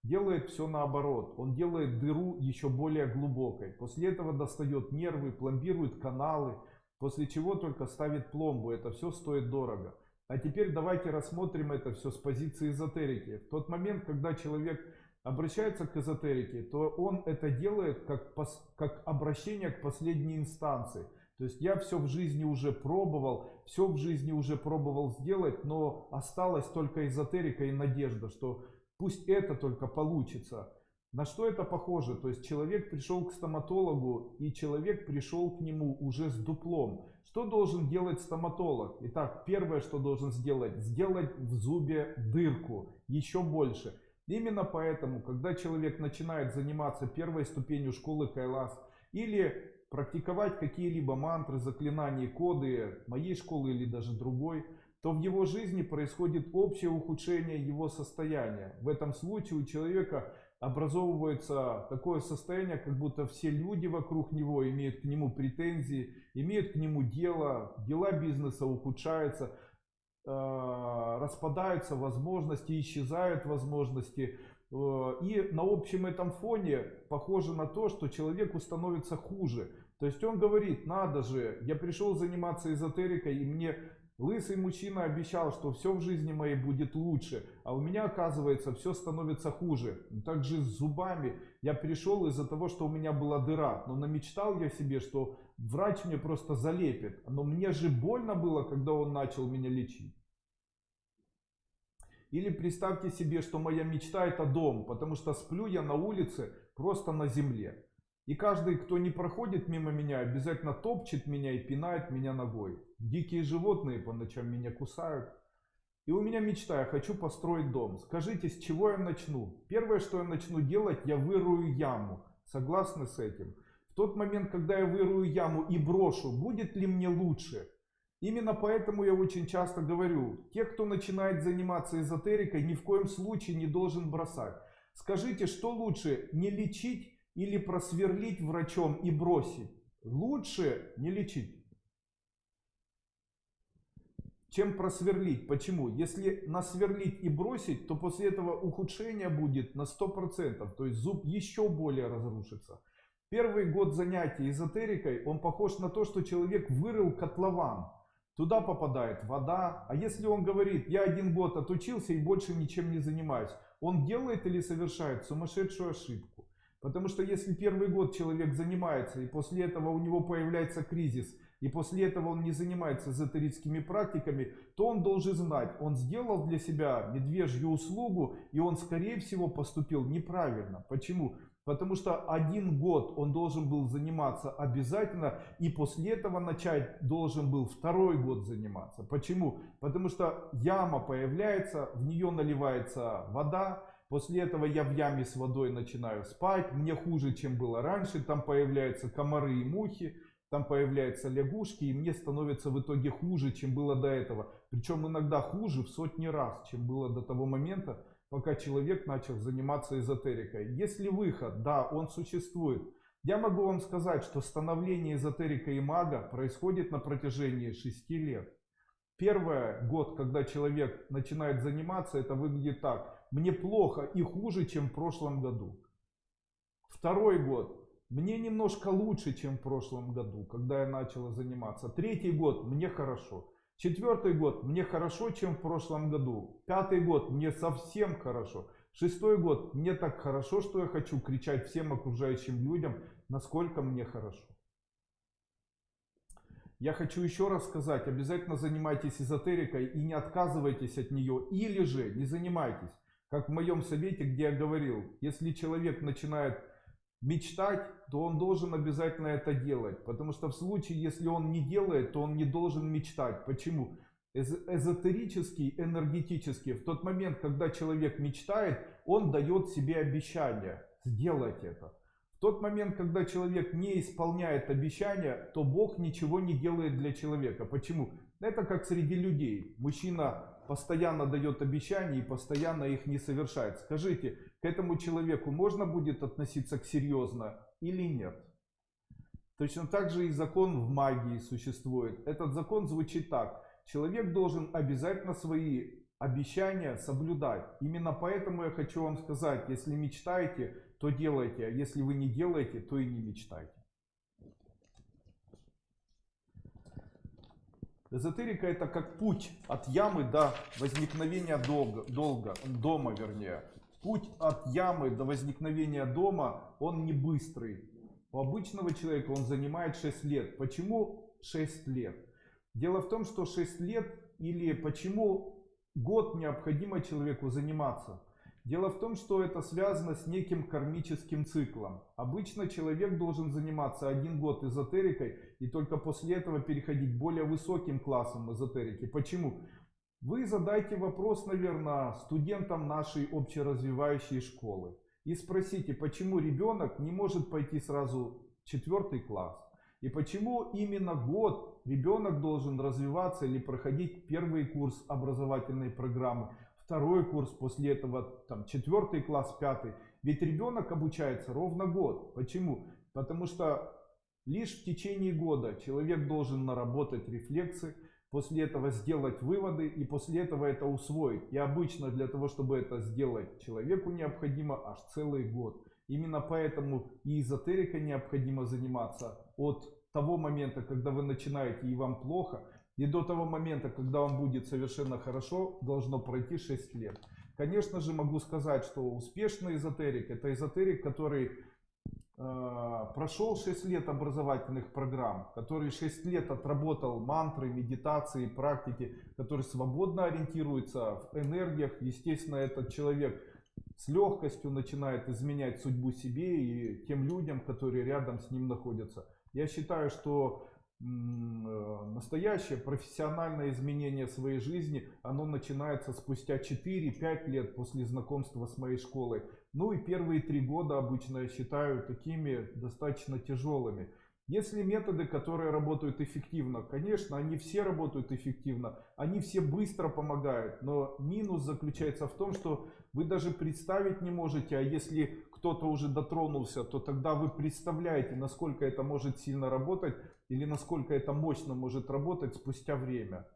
делает все наоборот. Он делает дыру еще более глубокой. После этого достает нервы, пломбирует каналы, после чего только ставит пломбу. Это все стоит дорого. А теперь давайте рассмотрим это все с позиции эзотерики. В тот момент, когда человек обращается к эзотерике, то он это делает как обращение к последней инстанции. То есть я все в жизни уже пробовал, все в жизни уже пробовал сделать, но осталась только эзотерика и надежда, что пусть это только получится. На что это похоже? То есть человек пришел к стоматологу, и человек пришел к нему уже с дуплом. Что должен делать стоматолог? Итак, первое, что должен сделать в зубе дырку, еще больше. Именно поэтому, когда человек начинает заниматься первой ступенью школы Кайлас или практиковать какие-либо мантры, заклинания, коды моей школы или даже другой, то в его жизни происходит общее ухудшение его состояния. В этом случае у человека образовывается такое состояние, как будто все люди вокруг него имеют к нему претензии, имеют к нему дела бизнеса ухудшаются, распадаются возможности, исчезают возможности. И на общем этом фоне похоже на то, что человеку становится хуже. То есть он говорит: надо же, я пришел заниматься эзотерикой, и мне лысый мужчина обещал, что все в жизни моей будет лучше, а у меня, оказывается, все становится хуже. Также с зубами я пришел из-за того, что у меня была дыра, но намечтал я себе, что врач мне просто залепит. Но мне же больно было, когда он начал меня лечить. Или представьте себе, что моя мечта — это дом, потому что сплю я на улице, просто на земле. И каждый, кто не проходит мимо меня, обязательно топчет меня и пинает меня ногой. Дикие животные по ночам меня кусают. И у меня мечта: я хочу построить дом. Скажите, с чего я начну? Первое, что я начну делать, я вырую яму. Согласны с этим? В тот момент, когда я вырую яму и брошу, будет ли мне лучше? Именно поэтому я очень часто говорю: те, кто начинает заниматься эзотерикой, ни в коем случае не должен бросать. Скажите, что лучше, не лечить или просверлить врачом и бросить? Лучше не лечить, чем просверлить. Почему? Если насверлить и бросить, то после этого ухудшение будет на 100%, то есть зуб еще более разрушится. Первый год занятий эзотерикой, он похож на то, что человек вырыл котлован. Туда попадает вода. А если он говорит: я 1 год отучился и больше ничем не занимаюсь, он делает или совершает сумасшедшую ошибку. Потому что если первый год человек занимается, и после этого у него появляется кризис, и после этого он не занимается эзотерическими практиками, то он должен знать: он сделал для себя медвежью услугу, и он, скорее всего, поступил неправильно. Почему? Потому что 1 год он должен был заниматься обязательно, и после этого начать должен был 2-й год заниматься. Почему? Потому что яма появляется, в нее наливается вода, после этого я в яме с водой начинаю спать, мне хуже, чем было раньше, там появляются комары и мухи, там появляются лягушки, и мне становится в итоге хуже, чем было до этого. Причем иногда хуже в сотни раз, чем было до того момента, пока человек начал заниматься эзотерикой. Если выход, да, он существует. Я могу вам сказать, что становление эзотерика и мага происходит на протяжении 6 лет. Первый год, когда человек начинает заниматься, это выглядит так: мне плохо и хуже, чем в прошлом году. 2-й год: мне немножко лучше, чем в прошлом году, когда я начал заниматься. 3-й год: мне хорошо. 4-й год: мне хорошо, чем в прошлом году. 5-й год: мне совсем хорошо. 6-й год: мне так хорошо, что я хочу кричать всем окружающим людям, насколько мне хорошо. Я хочу еще раз сказать: обязательно занимайтесь эзотерикой и не отказывайтесь от нее, или же не занимайтесь. Как в моем совете, где я говорил: если человек начинает мечтать, то он должен обязательно это делать. Потому что в случае, если он не делает, то он не должен мечтать. Почему? Эзотерически, энергетически, в тот момент, когда человек мечтает, он дает себе обещание сделать это. В тот момент, когда человек не исполняет обещания, то Бог ничего не делает для человека. Почему? Это как среди людей. Мужчина постоянно дает обещания и постоянно их не совершает. Скажите, к этому человеку можно будет относиться серьезно или нет? Точно так же и закон в магии существует. Этот закон звучит так: человек должен обязательно свои обещания соблюдать. Именно поэтому я хочу вам сказать: если мечтаете, то делайте, а если вы не делаете, то и не мечтайте. Эзотерика — это как путь от ямы до возникновения дома. Путь от ямы до возникновения дома, он не быстрый. У обычного человека он занимает 6 лет. Почему 6 лет. Дело в том, что 6 лет или почему год необходимо человеку заниматься. Дело в том, что это связано с неким кармическим циклом. Обычно человек должен заниматься 1 год эзотерикой и только после этого переходить к более высоким классам эзотерики. Почему? Вы задайте вопрос, наверное, студентам нашей общеразвивающей школы и спросите, почему ребенок не может пойти сразу в 4 класс и почему именно год ребенок должен развиваться или проходить 1 курс образовательной программы, 2 курс, после этого там 4 класс, 5. Ведь ребенок обучается ровно год. Почему? Потому что лишь в течение года человек должен наработать рефлексы, после этого сделать выводы и после этого это усвоить. И обычно для того, чтобы это сделать, человеку необходимо аж целый год. Именно поэтому и эзотерикой необходимо заниматься от того момента, когда вы начинаете и вам плохо, и до того момента, когда вам будет совершенно хорошо, должно пройти 6 лет. Конечно же, могу сказать, что успешный эзотерик — это эзотерик, который прошел 6 лет образовательных программ, который 6 лет отработал мантры, медитации, практики, который свободно ориентируется в энергиях. Естественно, этот человек с легкостью начинает изменять судьбу себе и тем людям, которые рядом с ним находятся. Я считаю, что настоящее профессиональное изменение своей жизни, оно начинается спустя 4-5 лет после знакомства с моей школой. Ну и первые 3 года обычно я считаю такими достаточно тяжелыми. Если методы, которые работают эффективно, конечно, они все работают эффективно, они все быстро помогают, но минус заключается в том, что вы даже представить не можете, а если кто-то уже дотронулся, то тогда вы представляете, насколько это может сильно работать или насколько это мощно может работать спустя время.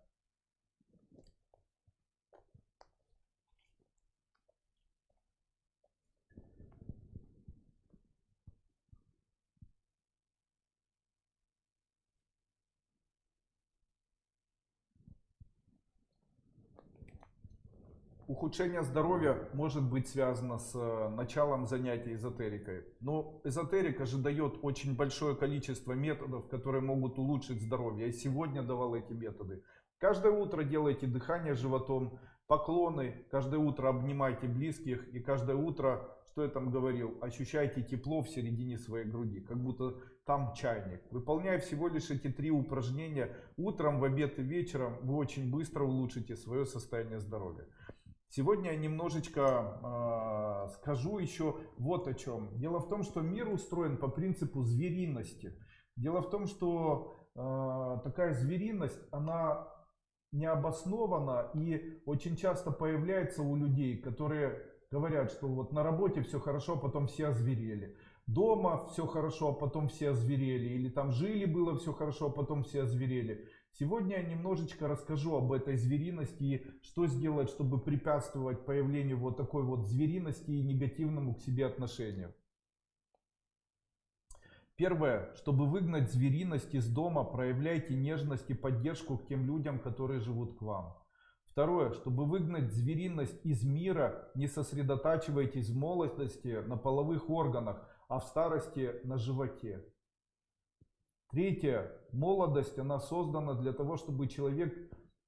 Ухудшение здоровья может быть связано с началом занятий эзотерикой. Но эзотерика же дает очень большое количество методов, которые могут улучшить здоровье. Я сегодня давал эти методы. Каждое утро делайте дыхание животом, поклоны, каждое утро обнимайте близких и каждое утро, что я там говорил, ощущайте тепло в середине своей груди, как будто там чайник. Выполняя всего лишь эти 3 упражнения утром, в обед и вечером, вы очень быстро улучшите свое состояние здоровья. Сегодня я немножечко скажу еще вот о чем. Дело в том, что мир устроен по принципу звериности. Дело в том, что такая звериность, она необоснована и очень часто появляется у людей, которые говорят, что вот на работе все хорошо, а потом все озверели. Дома все хорошо, а потом все озверели. Или там жили, было все хорошо, а потом все озверели. Сегодня я немножечко расскажу об этой звериности и что сделать, чтобы препятствовать появлению вот такой вот звериности и негативному к себе отношению. Первое, чтобы выгнать звериность из дома, проявляйте нежность и поддержку к тем людям, которые живут к вам. Второе, чтобы выгнать звериность из мира, не сосредотачивайтесь в молодости на половых органах, а в старости на животе. Третье, молодость, она создана для того, чтобы человек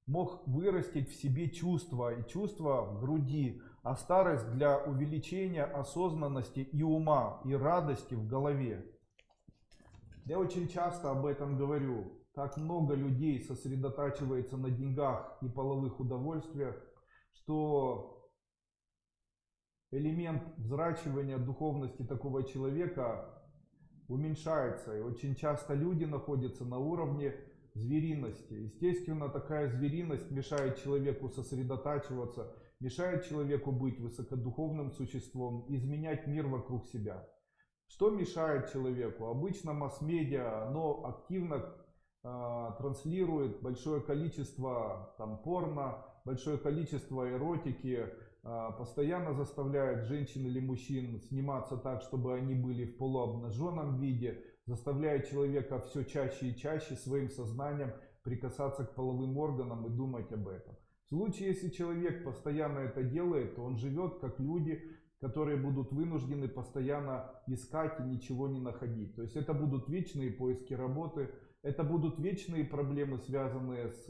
мог вырастить в себе чувства и чувства в груди, а старость для увеличения осознанности и ума, и радости в голове. Я очень часто об этом говорю. Так много людей сосредотачивается на деньгах и половых удовольствиях, что элемент взращивания духовности такого человека уменьшается. И очень часто люди находятся на уровне звериности. Естественно, такая звериность мешает человеку сосредотачиваться, мешает человеку быть высокодуховным существом, изменять мир вокруг себя. Что мешает человеку? Обычно масс-медиа, оно активно транслирует большое количество там, порно, большое количество эротики, постоянно заставляет женщин или мужчин сниматься так, чтобы они были в полуобнаженном виде, заставляет человека все чаще и чаще своим сознанием прикасаться к половым органам и думать об этом. В случае, если человек постоянно это делает, то он живет как люди, которые будут вынуждены постоянно искать и ничего не находить. То есть это будут вечные поиски работы, Это будут вечные проблемы, связанные с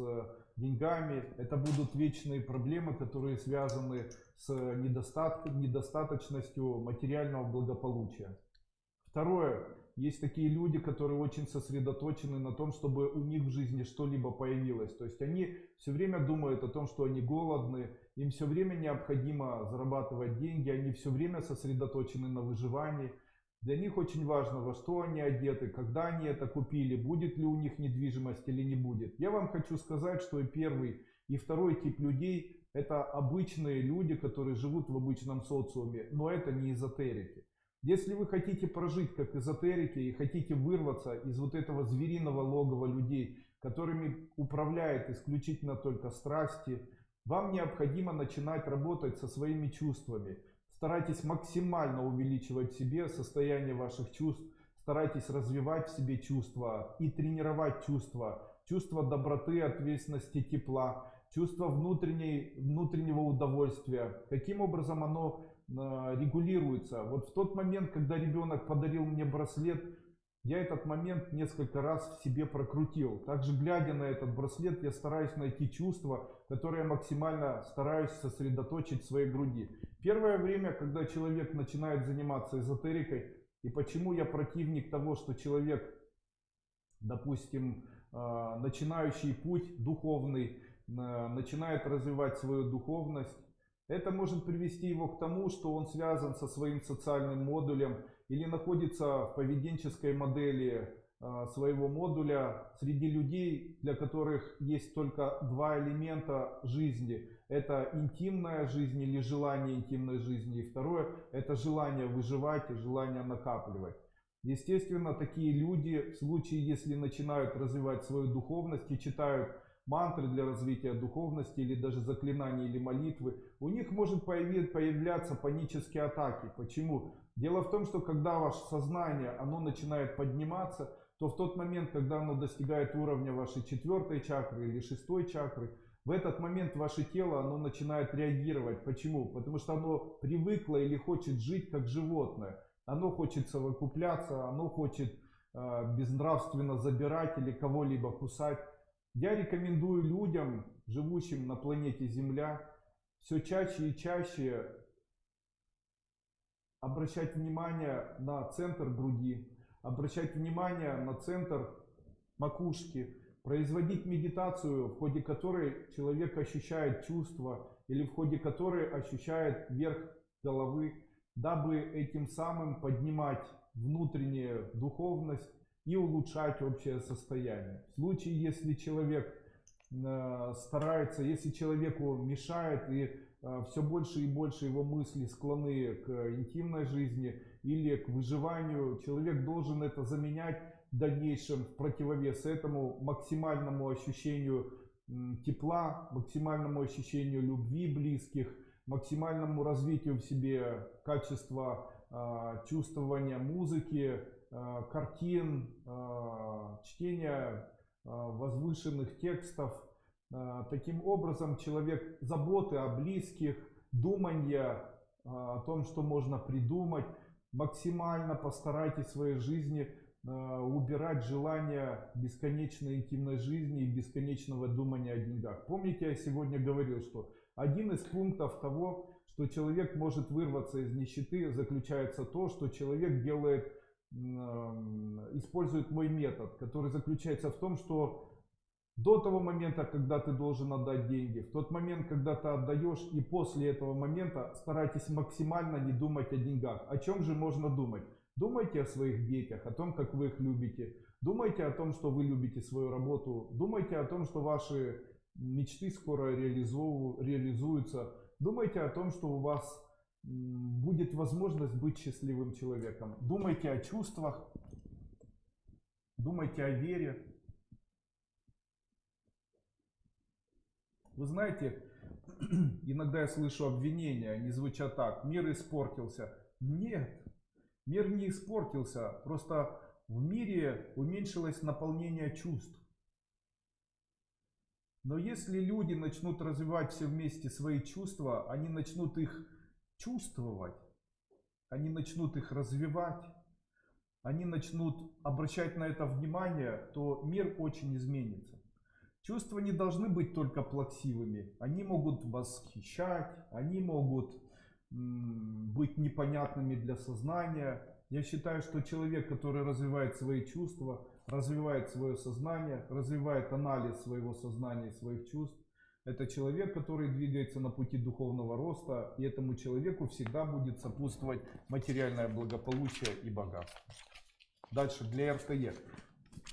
деньгами, это будут вечные проблемы, которые связаны с недостаточностью материального благополучия. Второе. Есть такие люди, которые очень сосредоточены на том, чтобы у них в жизни что-либо появилось. То есть они все время думают о том, что они голодны, им все время необходимо зарабатывать деньги, они все время сосредоточены на выживании. Для них очень важно, во что они одеты, когда они это купили, будет ли у них недвижимость или не будет. Я вам хочу сказать, что и первый, и второй тип людей – это обычные люди, которые живут в обычном социуме, но это не эзотерики. Если вы хотите прожить как эзотерики и хотите вырваться из вот этого звериного логова людей, которыми управляет исключительно только страсти, вам необходимо начинать работать со своими чувствами. Старайтесь максимально увеличивать в себе состояние ваших чувств, старайтесь развивать в себе чувства и тренировать чувства. Чувство доброты, ответственности, тепла, чувство внутреннего удовольствия. Каким образом оно регулируется? Вот в тот момент, когда ребенок подарил мне браслет, я этот момент несколько раз в себе прокрутил. Также, глядя на этот браслет, я стараюсь найти чувства, которые я максимально стараюсь сосредоточить в своей груди. Первое время, когда человек начинает заниматься эзотерикой, и почему я противник того, что человек, допустим, начинающий путь духовный, начинает развивать свою духовность, это может привести его к тому, что он связан со своим социальным модулем или находится в поведенческой модели своего модуля среди людей, для которых есть только два элемента жизни. Это интимная жизнь или желание интимной жизни. И второе – это желание выживать и желание накапливать. Естественно, такие люди, в случае, если начинают развивать свою духовность и читают мантры для развития духовности или даже заклинания или молитвы, у них может появляться панические атаки. Почему? Дело в том, что когда ваше сознание оно начинает подниматься, то в тот момент, когда оно достигает уровня вашей 4-й чакры или 6-й чакры, в этот момент ваше тело оно начинает реагировать. Почему? Потому что оно привыкло или хочет жить как животное. Оно хочет совокупляться, оно хочет безнравственно забирать или кого-либо кусать. Я рекомендую людям, живущим на планете Земля, все чаще и чаще обращать внимание на центр груди, обращать внимание на центр макушки, производить медитацию, в ходе которой человек ощущает чувства или в ходе которой ощущает верх головы, дабы этим самым поднимать внутреннюю духовность и улучшать общее состояние. В случае, если человек старается, если человеку мешает и все больше и больше его мысли склонны к интимной жизни или к выживанию, человек должен это заменять в дальнейшем в противовес этому максимальному ощущению тепла, максимальному ощущению любви близких, максимальному развитию в себе качества чувствования музыки, картин, чтения возвышенных текстов. Таким образом, человек заботы о близких, думания о том, что можно придумать, максимально постарайтесь в своей жизни убирать желание бесконечной интимной жизни и бесконечного думания о деньгах. Помните, я сегодня говорил, что один из пунктов того, что человек может вырваться из нищеты, заключается в том, что человек использует мой метод, который заключается в том, что до того момента, когда ты должен отдать деньги, в тот момент, когда ты отдаешь, и после этого момента старайтесь максимально не думать о деньгах. О чем же можно думать? Думайте о своих детях, о том, как вы их любите. Думайте о том, что вы любите свою работу. Думайте о том, что ваши мечты скоро реализуются. Думайте о том, что у вас будет возможность быть счастливым человеком. Думайте о чувствах, думайте о вере. Вы знаете, иногда я слышу обвинения, они звучат так: мир испортился. Нет, мир не испортился, просто в мире уменьшилось наполнение чувств. Но если люди начнут развивать все вместе свои чувства, они начнут их чувствовать, они начнут их развивать, они начнут обращать на это внимание, то мир очень изменится. Чувства не должны быть только плаксивыми. Они могут восхищать, они могут быть непонятными для сознания. Я считаю, что человек, который развивает свои чувства, развивает свое сознание, развивает анализ своего сознания и своих чувств, это человек, который двигается на пути духовного роста, и этому человеку всегда будет сопутствовать материальное благополучие и богатство. Дальше для РТЕ.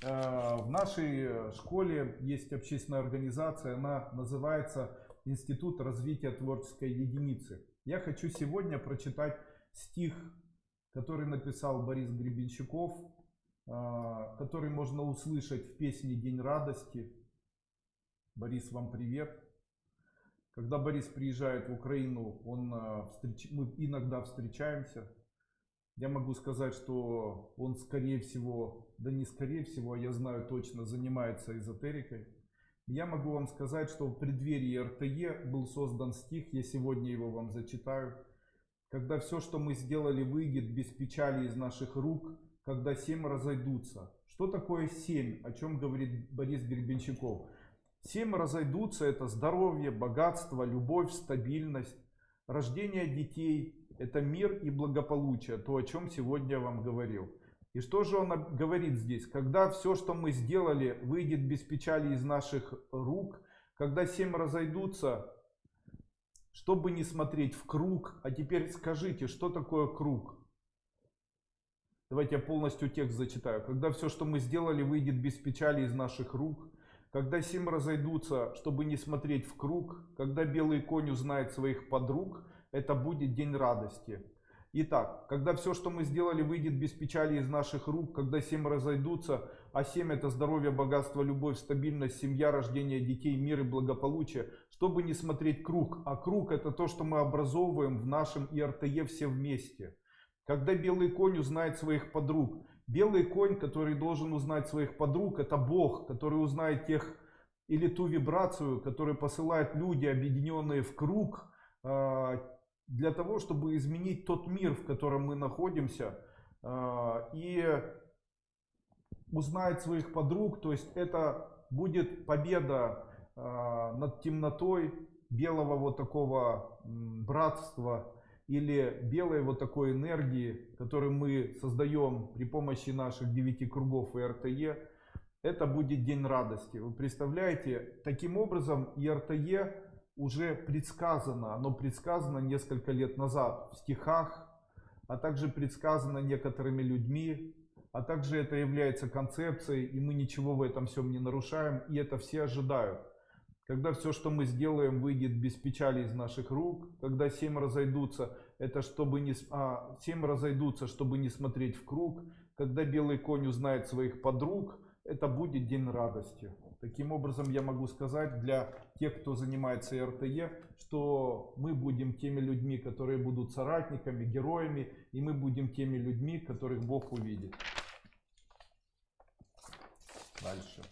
В нашей школе есть общественная организация, она называется Институт развития творческой единицы. Я хочу сегодня прочитать стих, который написал Борис Гребенщиков, который можно услышать в песне «День радости». Борис, вам привет. Когда Борис приезжает в Украину, мы иногда встречаемся. Я могу сказать, что он скорее всего, да не скорее всего, а я знаю точно, занимается эзотерикой. Я могу вам сказать, что в преддверии РТЕ был создан стих, я сегодня его вам зачитаю. Когда все, что мы сделали, выйдет без печали из наших рук, когда 7 разойдутся. Что такое 7? О чем говорит Борис Гребенщиков? 7 разойдутся — это здоровье, богатство, любовь, стабильность, рождение детей. Это мир и благополучие, то, о чем сегодня я вам говорил. И что же он говорит здесь? Когда все, что мы сделали, выйдет без печали из наших рук, когда 7 разойдутся, чтобы не смотреть в круг. А теперь скажите, что такое круг? Давайте я полностью текст зачитаю. Когда все, что мы сделали, выйдет без печали из наших рук, когда 7 разойдутся, чтобы не смотреть в круг, когда белый конь узнает своих подруг, это будет день радости. Итак, когда все, что мы сделали, выйдет без печали из наших рук, когда 7 разойдутся, а 7 это здоровье, богатство, любовь, стабильность, семья, рождение детей, мир и благополучие, чтобы не смотреть круг. А круг — это то, что мы образовываем в нашем ИРТЕ все вместе. Когда белый конь узнает своих подруг. Белый конь, который должен узнать своих подруг, это Бог, который узнает тех или ту вибрацию, которую посылают люди, объединенные в круг, для того, чтобы изменить тот мир, в котором мы находимся, и узнает своих подруг. То есть это будет победа над темнотой белого вот такого братства или белой вот такой энергии, которую мы создаем при помощи наших 9 кругов и РТЕ. Это будет день радости. Вы представляете, таким образом ИРТЕ уже предсказано, оно предсказано несколько лет назад в стихах, а также предсказано некоторыми людьми, а также это является концепцией, и мы ничего в этом всем не нарушаем, и это все ожидают. Когда все, что мы сделаем, выйдет без печали из наших рук, когда 7 разойдутся, это чтобы не, 7 разойдутся, чтобы не смотреть в круг, когда белый конь узнает своих подруг, это будет день радости. Таким образом, я могу сказать для тех, кто занимается РТЕ, что мы будем теми людьми, которые будут соратниками, героями, и мы будем теми людьми, которых Бог увидит. Дальше.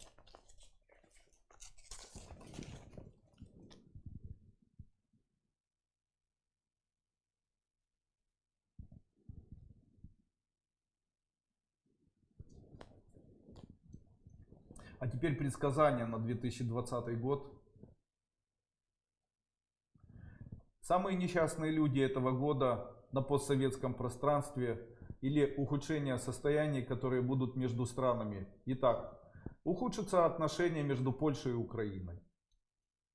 А теперь предсказания на 2020 год. Самые несчастные люди этого года на постсоветском пространстве или ухудшение состояний, которые будут между странами. Итак, ухудшатся отношения между Польшей и Украиной.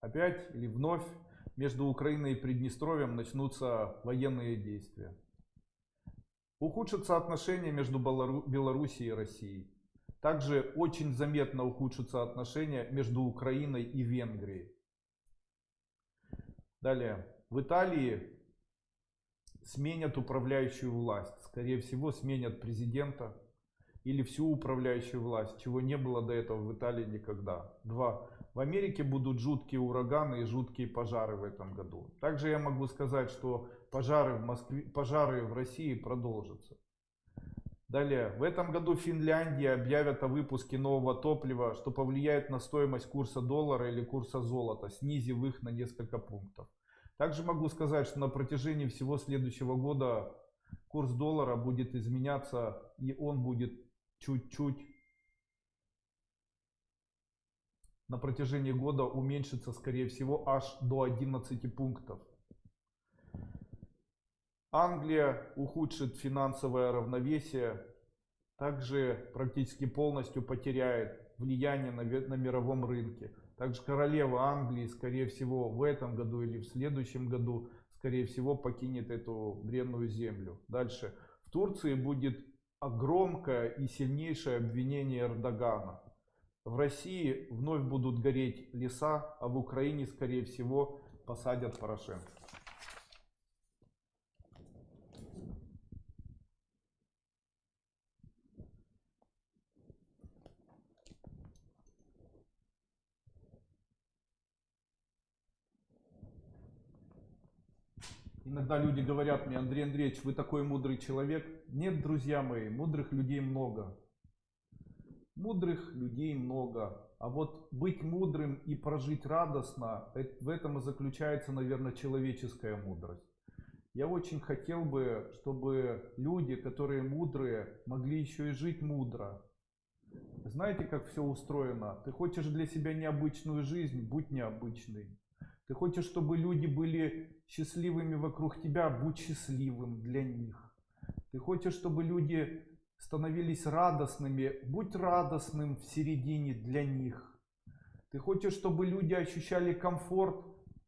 Опять или вновь между Украиной и Приднестровьем начнутся военные действия. Ухудшатся отношения между Белоруссией и Россией. Также очень заметно ухудшатся отношения между Украиной и Венгрией. Далее. В Италии сменят управляющую власть. Скорее всего, сменят президента или всю управляющую власть, чего не было до этого в Италии никогда. 2. В Америке будут жуткие ураганы и жуткие пожары в этом году. Также я могу сказать, что пожары в Москве, пожары в России продолжатся. Далее. В этом году в Финляндии объявят о выпуске нового топлива, что повлияет на стоимость курса доллара или курса золота, снизив их на несколько пунктов. Также могу сказать, что на протяжении всего следующего года Курс доллара будет изменяться, и он будет чуть-чуть на протяжении года уменьшиться, скорее всего, аж до 11 пунктов. Англия ухудшит финансовое равновесие, также практически полностью потеряет влияние на мировом рынке. Также королева Англии, скорее всего, в этом году или в следующем году, скорее всего, покинет эту бренную землю. Дальше. В Турции будет громкое и сильнейшее обвинение Эрдогана. В России вновь будут гореть леса, а в Украине, скорее всего, посадят Порошенко. Иногда люди говорят мне: Андрей Андреевич, вы такой мудрый человек. Нет, друзья мои, мудрых людей много. Мудрых людей много. А вот быть мудрым и прожить радостно, в этом и заключается, наверное, человеческая мудрость. Я очень хотел бы, чтобы люди, которые мудрые, могли еще и жить мудро. Знаете, как все устроено? Ты хочешь для себя необычную жизнь, будь необычный. Ты хочешь, чтобы люди были счастливыми вокруг тебя, будь счастливым для них. Ты хочешь, чтобы люди становились радостными, будь радостным в середине для них. Ты хочешь, чтобы люди ощущали комфорт,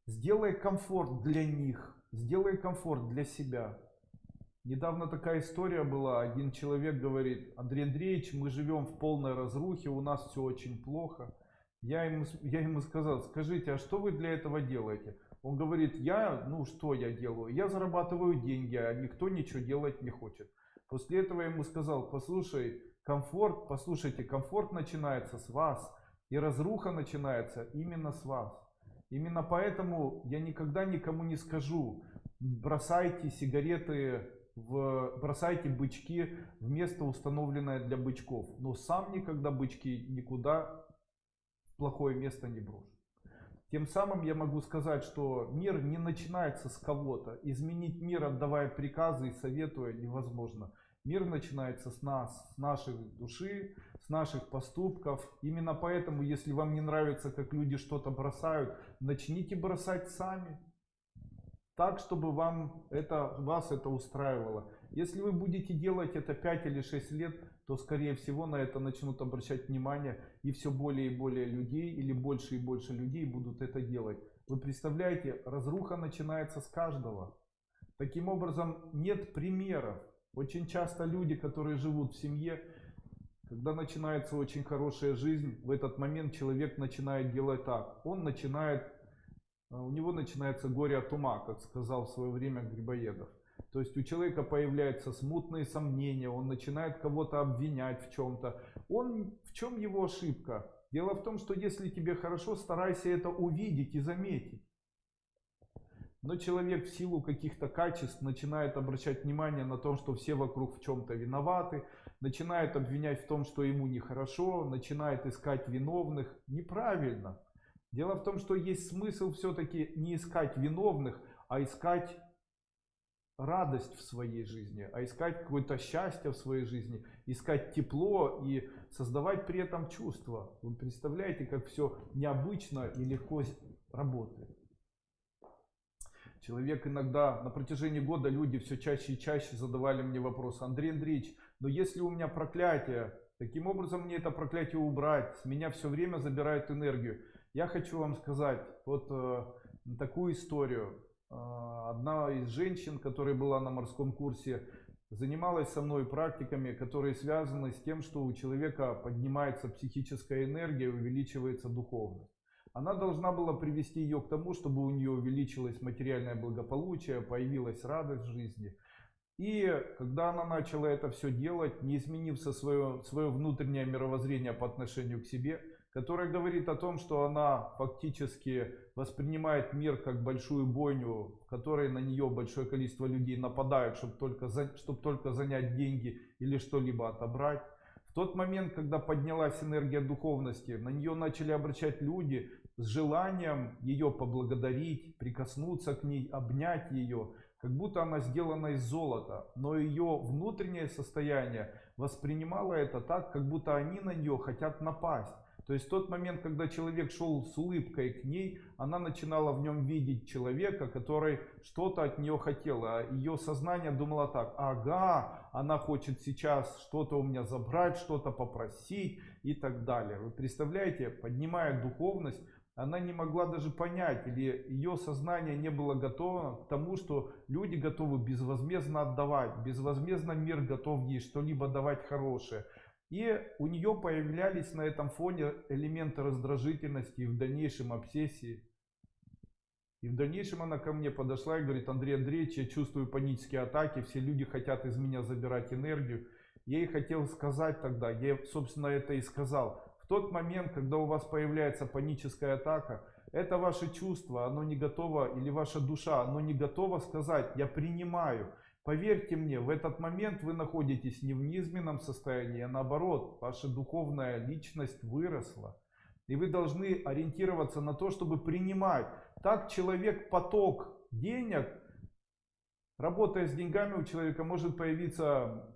сделай комфорт для них, сделай комфорт для себя. Недавно такая история была, один человек говорит: Андрей Андреевич, мы живем в полной разрухе, у нас все очень плохо. Я ему сказал: скажите, а что вы для этого делаете? Он говорит: что я делаю? Я зарабатываю деньги, а никто ничего делать не хочет. После этого я ему сказал: послушайте, комфорт начинается с вас, и разруха начинается именно с вас. Именно поэтому я никогда никому не скажу: бросайте сигареты, бросайте бычки в место, установленное для бычков. Но сам никогда бычки никуда в плохое место не брошу. Тем самым я могу сказать, что мир не начинается с кого-то. Изменить мир, отдавая приказы и советуя, невозможно. Мир начинается с нас, с нашей души, с наших поступков. Именно поэтому, если вам не нравится, как люди что-то бросают, начните бросать сами. Так, чтобы вас это устраивало. Если вы будете делать это 5 или 6 лет, то, скорее всего, на это начнут обращать внимание, и все более и более людей, или больше и больше людей будут это делать. Вы представляете, разруха начинается с каждого. Таким образом, нет примеров. Очень часто люди, которые живут в семье, когда начинается очень хорошая жизнь, в этот момент человек начинает делать так. У него начинается горе от ума, как сказал в свое время Грибоедов. То есть у человека появляются смутные сомнения, он начинает кого-то обвинять в чем-то. В чем его ошибка? Дело в том, что если тебе хорошо, старайся это увидеть и заметить. Но человек в силу каких-то качеств начинает обращать внимание на то, что все вокруг в чем-то виноваты, начинает обвинять в том, что ему нехорошо, начинает искать виновных. Неправильно. Дело в том, что есть смысл все-таки не искать виновных, а искать радость в своей жизни, а искать какое-то счастье в своей жизни, искать тепло и создавать при этом чувства. Вы представляете, как все необычно и легко работает. Человек иногда, на протяжении года люди все чаще и чаще задавали мне вопрос: Андрей Андреевич, но если у меня проклятие, каким образом мне это проклятие убрать? С меня все время забирают энергию. Я хочу вам сказать вот такую историю. Одна из женщин, которая была на морском курсе, занималась со мной практиками, которые связаны с тем, что у человека поднимается психическая энергия, увеличивается духовность. Она должна была привести ее к тому, чтобы у нее увеличилось материальное благополучие, появилась радость в жизни. И когда она начала это все делать, не изменив свое внутреннее мировоззрение по отношению к себе, которое говорит о том, что она фактически воспринимает мир как большую бойню, в которой на нее большое количество людей нападают, чтобы только занять деньги или что-либо отобрать. В тот момент, когда поднялась энергия духовности, на нее начали обращать люди с желанием ее поблагодарить, прикоснуться к ней, обнять ее. как будто она сделана из золота, но ее внутреннее состояние воспринимало это так, как будто они на нее хотят напасть. То есть в тот момент, когда человек шел с улыбкой к ней, она начинала в нем видеть человека, который что-то от нее хотел. А ее сознание думало так: ага, она хочет сейчас что-то у меня забрать, что-то попросить и так далее. Вы представляете, поднимая духовность, она не могла даже понять, или ее сознание не было готово к тому, что люди готовы безвозмездно отдавать, безвозмездно мир готов ей что-либо давать хорошее. И у нее появлялись на этом фоне элементы раздражительности и в дальнейшем обсессии. И в дальнейшем она ко мне подошла и говорит: Андрей Андреевич, я чувствую панические атаки, все люди хотят из меня забирать энергию. Я ей хотел сказать тогда, я собственно это и сказал. В тот момент, когда у вас появляется паническая атака, это ваше чувство, оно не готово, или ваша душа, оно не готово сказать: я принимаю. Поверьте мне, в этот момент вы находитесь не в низменном состоянии, а наоборот, ваша духовная личность выросла. И вы должны ориентироваться на то, чтобы принимать. Так человек, поток денег, работая с деньгами, у человека может появиться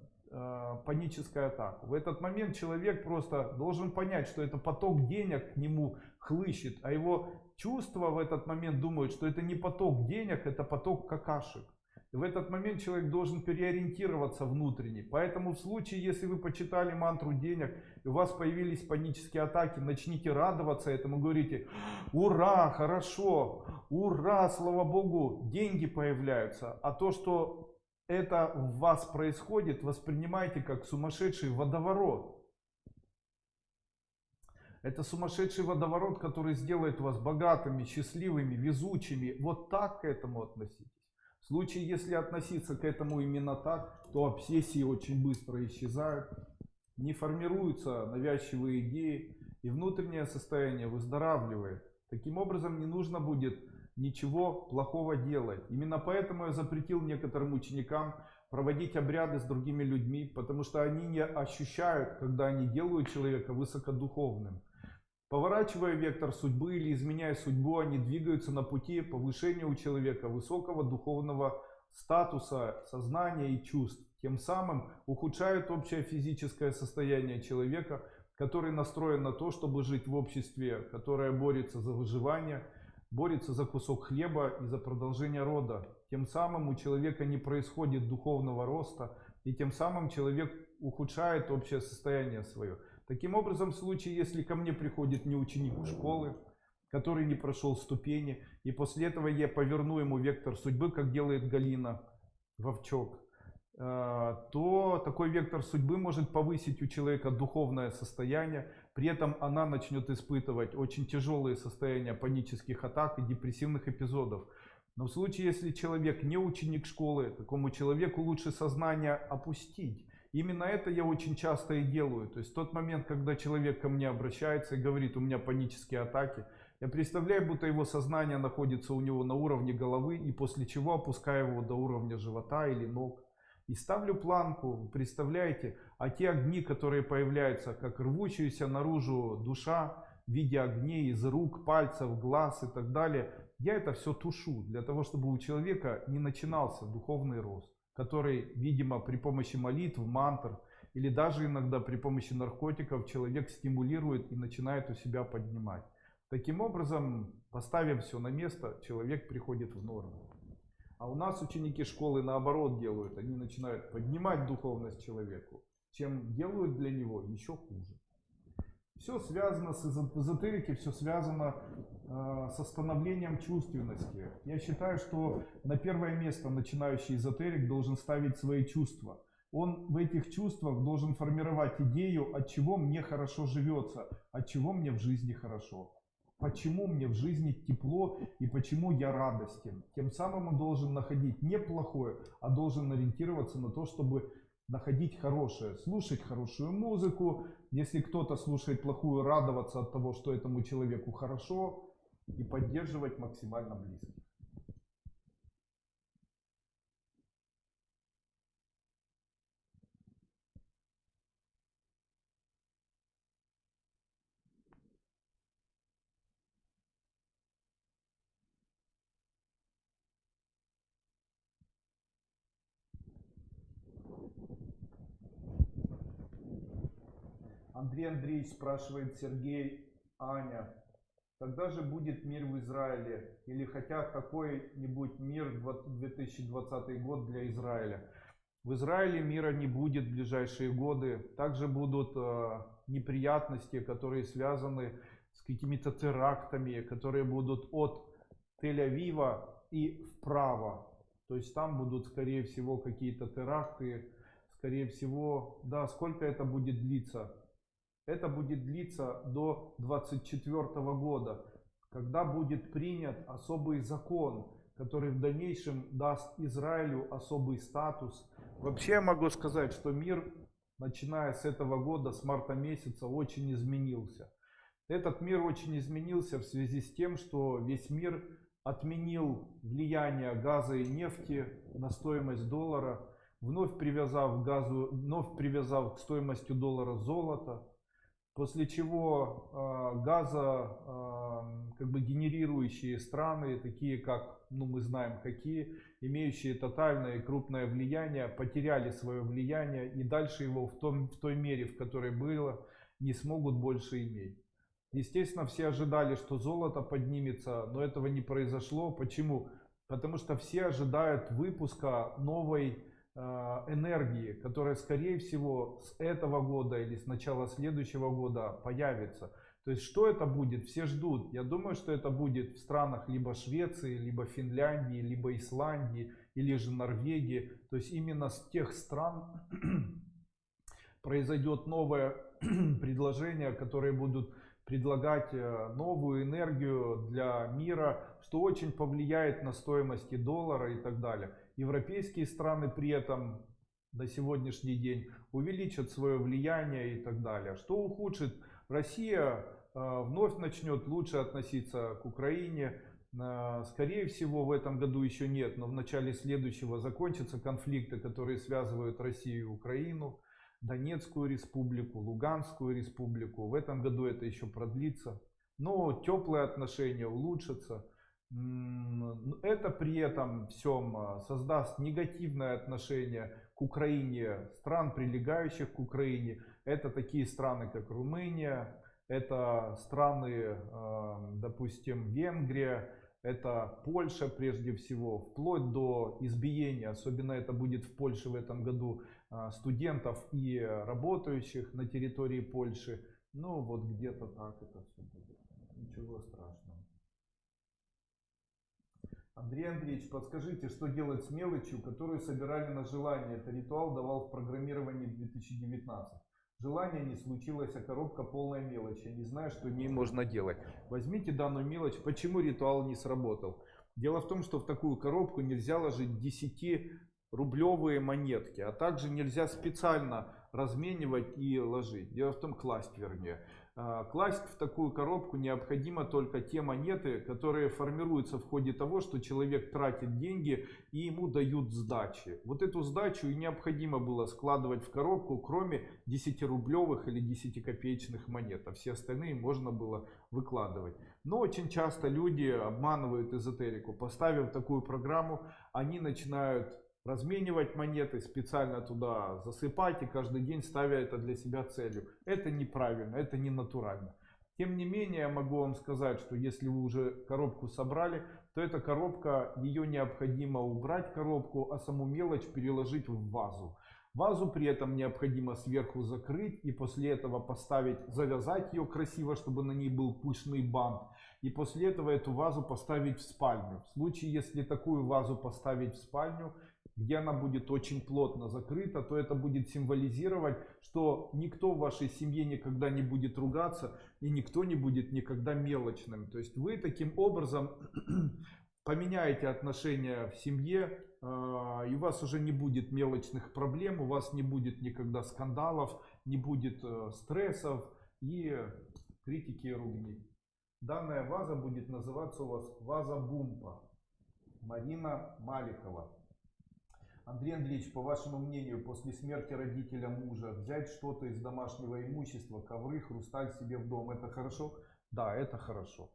паническая атака. В этот момент человек просто должен понять, что это поток денег к нему хлыщет, а его чувства в этот момент думают, что это не поток денег, это поток какашек. И в этот момент человек должен переориентироваться внутренне. Поэтому в случае, если вы почитали мантру денег, и у вас появились панические атаки, начните радоваться этому, говорите: ура, хорошо, ура, слава Богу, деньги появляются. А то, что это в вас происходит, воспринимайте как сумасшедший водоворот. Это сумасшедший водоворот, который сделает вас богатыми, счастливыми, везучими. Вот так к этому относитесь. В случае, если относиться к этому именно так, то обсессии очень быстро исчезают, не формируются навязчивые идеи, и внутреннее состояние выздоравливает. Таким образом, не нужно будет ничего плохого делать. Именно поэтому я запретил некоторым ученикам проводить обряды с другими людьми, потому что они не ощущают, когда они делают человека высокодуховным. Поворачивая вектор судьбы или изменяя судьбу, они двигаются на пути повышения у человека высокого духовного статуса, сознания и чувств. Тем самым ухудшают общее физическое состояние человека, который настроен на то, чтобы жить в обществе, которое борется за выживание, борется за кусок хлеба и за продолжение рода. Тем самым у человека не происходит духовного роста, и тем самым человек ухудшает общее состояние свое. Таким образом, в случае, если ко мне приходит не ученик школы, который не прошел ступени, и после этого я поверну ему вектор судьбы, как делает Галина Вовчок, то такой вектор судьбы может повысить у человека духовное состояние, при этом она начнет испытывать очень тяжелые состояния панических атак и депрессивных эпизодов. Но в случае, если человек не ученик школы, такому человеку лучше сознание опустить. Именно это я очень часто и делаю. То есть в тот момент, когда человек ко мне обращается и говорит: у меня панические атаки, я представляю, будто его сознание находится у него на уровне головы, и после чего опускаю его до уровня живота или ног. И ставлю планку, представляете, а те огни, которые появляются, как рвущаяся наружу душа в виде огней из рук, пальцев, глаз и так далее, я это все тушу, для того, чтобы у человека не начинался духовный рост, который, видимо, при помощи молитв, мантр или даже иногда при помощи наркотиков человек стимулирует и начинает у себя поднимать. Таким образом, поставив все на место, человек приходит в норму. А у нас ученики школы наоборот делают, они начинают поднимать духовность человеку, чем делают для него еще хуже. Все связано с эзотерикой, все связано со становлением чувственности. Я считаю, что на первое место начинающий эзотерик должен ставить свои чувства. Он в этих чувствах должен формировать идею, от чего мне хорошо живется, от чего мне в жизни хорошо. Почему мне в жизни тепло и почему я радостен. Тем самым он должен находить не плохое, а должен ориентироваться на то, чтобы находить хорошее, слушать хорошую музыку. Если кто-то слушает плохую, радоваться от того, что этому человеку хорошо, и поддерживать максимально близко. Андрей Андреевич спрашивает, Сергей, Аня, когда же будет мир в Израиле? Или хотя какой-нибудь мир в 2020 год для Израиля? В Израиле мира не будет в ближайшие годы. Также будут неприятности, которые связаны с какими-то терактами, которые будут от Тель-Авива и вправо. То есть там будут, скорее всего, какие-то теракты. Скорее всего, да, сколько это будет длиться? Это будет длиться до 2024 года, когда будет принят особый закон, который в дальнейшем даст Израилю особый статус. Вообще я могу сказать, что мир, начиная с этого года, с марта месяца, очень изменился. Этот мир очень изменился в связи с тем, что весь мир отменил влияние газа и нефти на стоимость доллара, вновь привязав к стоимости доллара золото. После чего генерирующие страны, такие как, мы знаем какие, имеющие тотальное и крупное влияние, потеряли свое влияние и дальше его в той мере, в которой было, не смогут больше иметь. Естественно, все ожидали, что золото поднимется, но этого не произошло. Почему? Потому что все ожидают выпуска новой энергии, которая, скорее всего, с этого года или с начала следующего года появится. То есть, что это будет? Все ждут. Я думаю, что это будет в странах либо Швеции, либо Финляндии, либо Исландии, или же Норвегии. То есть, именно с тех стран произойдет новое предложение, которые будут предлагать новую энергию для мира, что очень повлияет на стоимость доллара и так далее. Европейские страны при этом на сегодняшний день увеличат свое влияние и так далее. Что ухудшит? Россия вновь начнет лучше относиться к Украине. Скорее всего, в этом году еще нет, но в начале следующего закончатся конфликты, которые связывают Россию и Украину, Донецкую республику, Луганскую республику. В этом году это еще продлится. Но теплые отношения улучшатся. Это при этом всем создаст негативное отношение к Украине, стран, прилегающих к Украине. Это такие страны, как Румыния, это страны, допустим, Венгрия, это Польша прежде всего, вплоть до избиения, особенно это будет в Польше в этом году, студентов и работающих на территории Польши. Ну вот где-то так это все будет. Ничего страшного. Андрей Андреевич, подскажите, что делать с мелочью, которую собирали на желание? Это ритуал давал в программировании 2019. Желание не случилось, а коробка полная мелочи. Не знаю, что ней можно делать. Возьмите данную мелочь. Почему ритуал не сработал? Дело в том, что в такую коробку нельзя ложить 10-рублевые монетки, а также нельзя специально разменивать и ложить. Дело в том, класть вернее. Класть в такую коробку необходимо только те монеты, которые формируются в ходе того, что человек тратит деньги и ему дают сдачи. Вот эту сдачу и необходимо было складывать в коробку, кроме 10-рублевых или 10-копеечных монет, а все остальные можно было выкладывать. Но очень часто люди обманывают эзотерику. Поставив такую программу, они начинают разменивать монеты, специально туда засыпать и каждый день ставя это для себя целью. Это неправильно, это не натурально. Тем не менее, я могу вам сказать, что если вы уже коробку собрали, то эта коробка, ее необходимо убрать коробку, а саму мелочь переложить в вазу. Вазу при этом необходимо сверху закрыть и после этого поставить, завязать ее красиво, чтобы на ней был пышный бант. И после этого эту вазу поставить в спальню. В случае, если такую вазу поставить в спальню, где она будет очень плотно закрыта, то это будет символизировать, что никто в вашей семье никогда не будет ругаться и никто не будет никогда мелочным. То есть вы таким образом поменяете отношения в семье, и у вас уже не будет мелочных проблем, у вас не будет никогда скандалов, не будет стрессов и критики и ругней. Данная ваза будет называться у вас ваза Бумпа. Марина Маликова. Андрей Андреевич, по вашему мнению, после смерти родителя мужа взять что-то из домашнего имущества, ковры, хрусталь себе в дом, это хорошо? Да, это хорошо.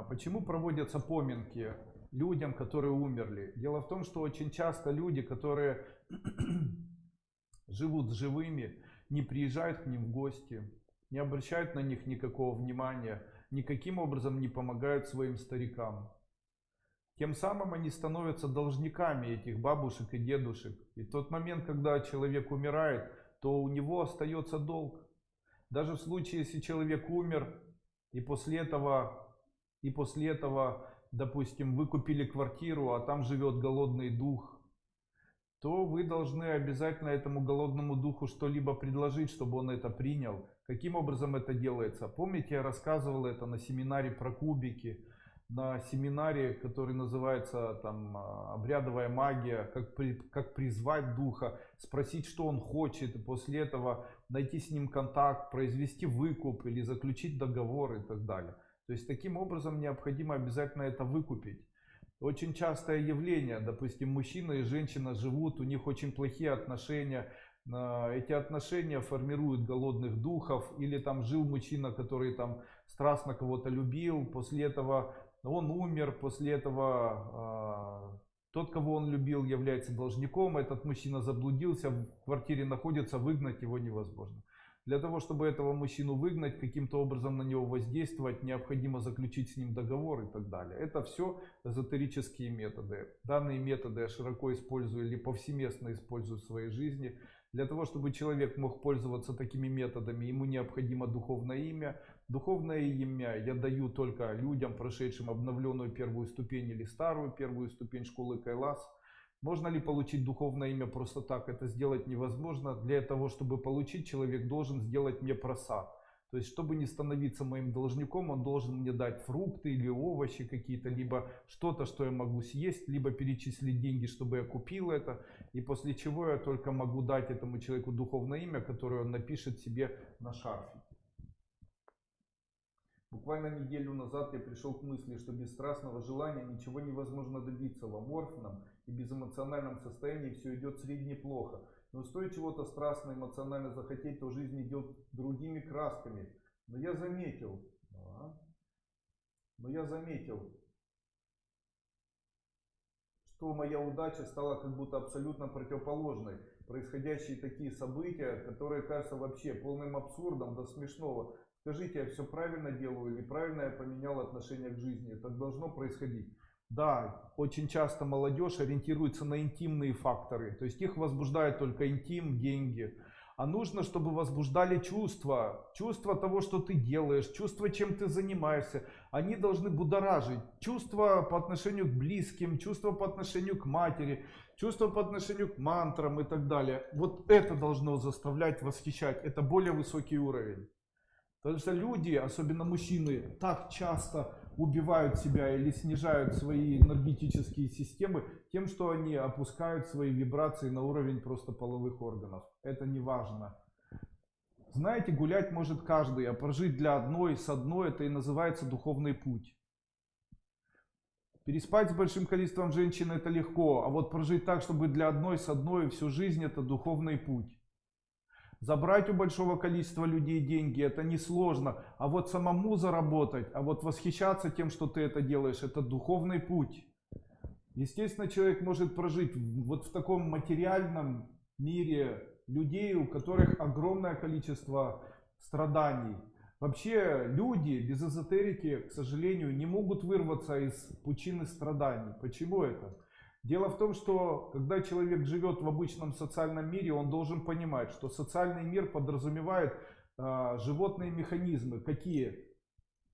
Почему проводятся поминки людям, которые умерли? Дело в том, что очень часто люди, которые живут с живыми, не приезжают к ним в гости, не обращают на них никакого внимания, никаким образом не помогают своим старикам. Тем самым они становятся должниками этих бабушек и дедушек. И в тот момент, когда человек умирает, то у него остается долг. Даже в случае, если человек умер, и после этого, допустим, вы купили квартиру, а там живет голодный дух, то вы должны обязательно этому голодному духу что-либо предложить, чтобы он это принял. Каким образом это делается? Помните, я рассказывал это на семинаре про кубики, на семинаре, который называется там «Обрядовая магия», как призвать духа, спросить, что он хочет, и после этого найти с ним контакт, произвести выкуп или заключить договор и так далее. То есть таким образом необходимо обязательно это выкупить. Очень частое явление, допустим, мужчина и женщина живут, у них очень плохие отношения, эти отношения формируют голодных духов, или там жил мужчина, который там страстно кого-то любил, после этого он умер, после этого тот, кого он любил, является должником, этот мужчина заблудился, в квартире находится, выгнать его невозможно. Для того, чтобы этого мужчину выгнать, каким-то образом на него воздействовать, необходимо заключить с ним договор и так далее. Это все эзотерические методы. Данные методы я широко использую или повсеместно использую в своей жизни. Для того, чтобы человек мог пользоваться такими методами, ему необходимо духовное имя. Духовное имя я даю только людям, прошедшим обновленную первую ступень или старую первую ступень школы Кайлас. Можно ли получить духовное имя просто так? Это сделать невозможно. Для того, чтобы получить, человек должен сделать мне просад. То есть, чтобы не становиться моим должником, он должен мне дать фрукты или овощи какие-то, либо что-то, что я могу съесть, либо перечислить деньги, чтобы я купил это. И после чего я только могу дать этому человеку духовное имя, которое он напишет себе на шарфе. Буквально неделю назад я пришел к мысли, что без страстного желания ничего невозможно добиться. В аморфном и безэмоциональном состоянии все идет средне плохо. Но стоит чего-то страстно, эмоционально захотеть, то жизнь идет другими красками. Но я заметил, что моя удача стала как будто абсолютно противоположной. Происходящие такие события, которые кажутся вообще полным абсурдом до смешного. Скажите, я все правильно делаю или правильно я поменял отношение к жизни? Так должно происходить. Да, очень часто молодежь ориентируется на интимные факторы. То есть их возбуждает только интим, деньги. А нужно, чтобы возбуждали чувства. Чувства того, что ты делаешь, чувства, чем ты занимаешься. Они должны будоражить. Чувства по отношению к близким, чувства по отношению к матери, чувства по отношению к мантрам и так далее. Вот это должно заставлять, восхищать. Это более высокий уровень. Потому что люди, особенно мужчины, так часто убивают себя или снижают свои энергетические системы тем, что они опускают свои вибрации на уровень просто половых органов. Это не важно. Знаете, гулять может каждый, а прожить для одной, с одной, это и называется духовный путь. Переспать с большим количеством женщин это легко, а вот прожить так, чтобы для одной, с одной всю жизнь, это духовный путь. Забрать у большого количества людей деньги, это несложно. А вот самому заработать, а вот восхищаться тем, что ты это делаешь, это духовный путь. Естественно, человек может прожить вот в таком материальном мире людей, у которых огромное количество страданий. Вообще люди без эзотерики, к сожалению, не могут вырваться из пучины страданий. Почему это? Дело в том, что когда человек живет в обычном социальном мире, он должен понимать, что социальный мир подразумевает животные механизмы. Какие?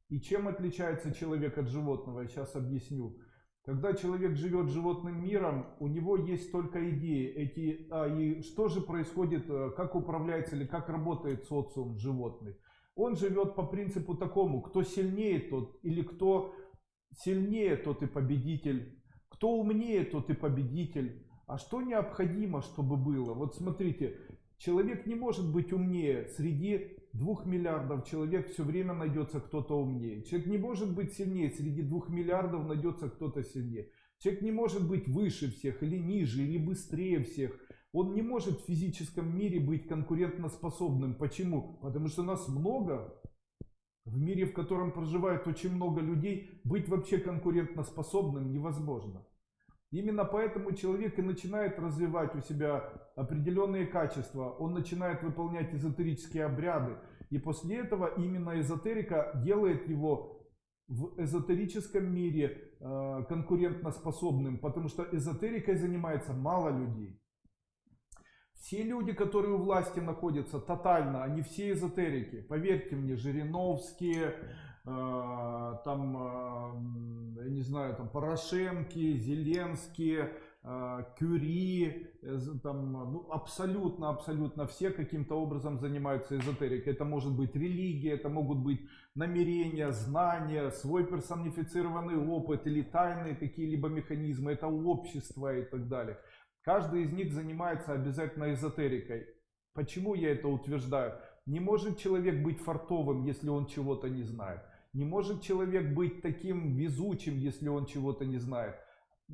И чем отличается человек от животного? Я сейчас объясню. Когда человек живет животным миром, у него есть только идеи. И что же происходит, как управляется или как работает социум животных? Он живет по принципу такому: кто сильнее, тот, или кто сильнее, тот и победитель. Кто умнее, тот и победитель. А что необходимо, чтобы было? Вот смотрите, человек не может быть умнее. Среди 2 миллиардов человек все время найдется кто-то умнее. Человек не может быть сильнее. Среди 2 миллиардов найдется кто-то сильнее. Человек не может быть выше всех, или ниже, или быстрее всех. Он не может в физическом мире быть конкурентоспособным. Почему? Потому что нас много. В мире, в котором проживает очень много людей, быть вообще конкурентоспособным невозможно. Именно поэтому человек и начинает развивать у себя определенные качества. Он начинает выполнять эзотерические обряды. И после этого именно эзотерика делает его в эзотерическом мире конкурентоспособным. Потому что эзотерикой занимается мало людей. Все люди, которые у власти находятся, тотально, они все эзотерики. Поверьте мне, Жириновские, я не знаю, там Порошенки, Зеленские, Кюри, абсолютно все каким-то образом занимаются эзотерикой. Это может быть религия, это могут быть намерения, знания, свой персонифицированный опыт или тайные какие-либо механизмы, это общество и так далее. Каждый из них занимается обязательно эзотерикой. Почему я это утверждаю? Не может человек быть фартовым, если он чего-то не знает. Не может человек быть таким везучим, если он чего-то не знает.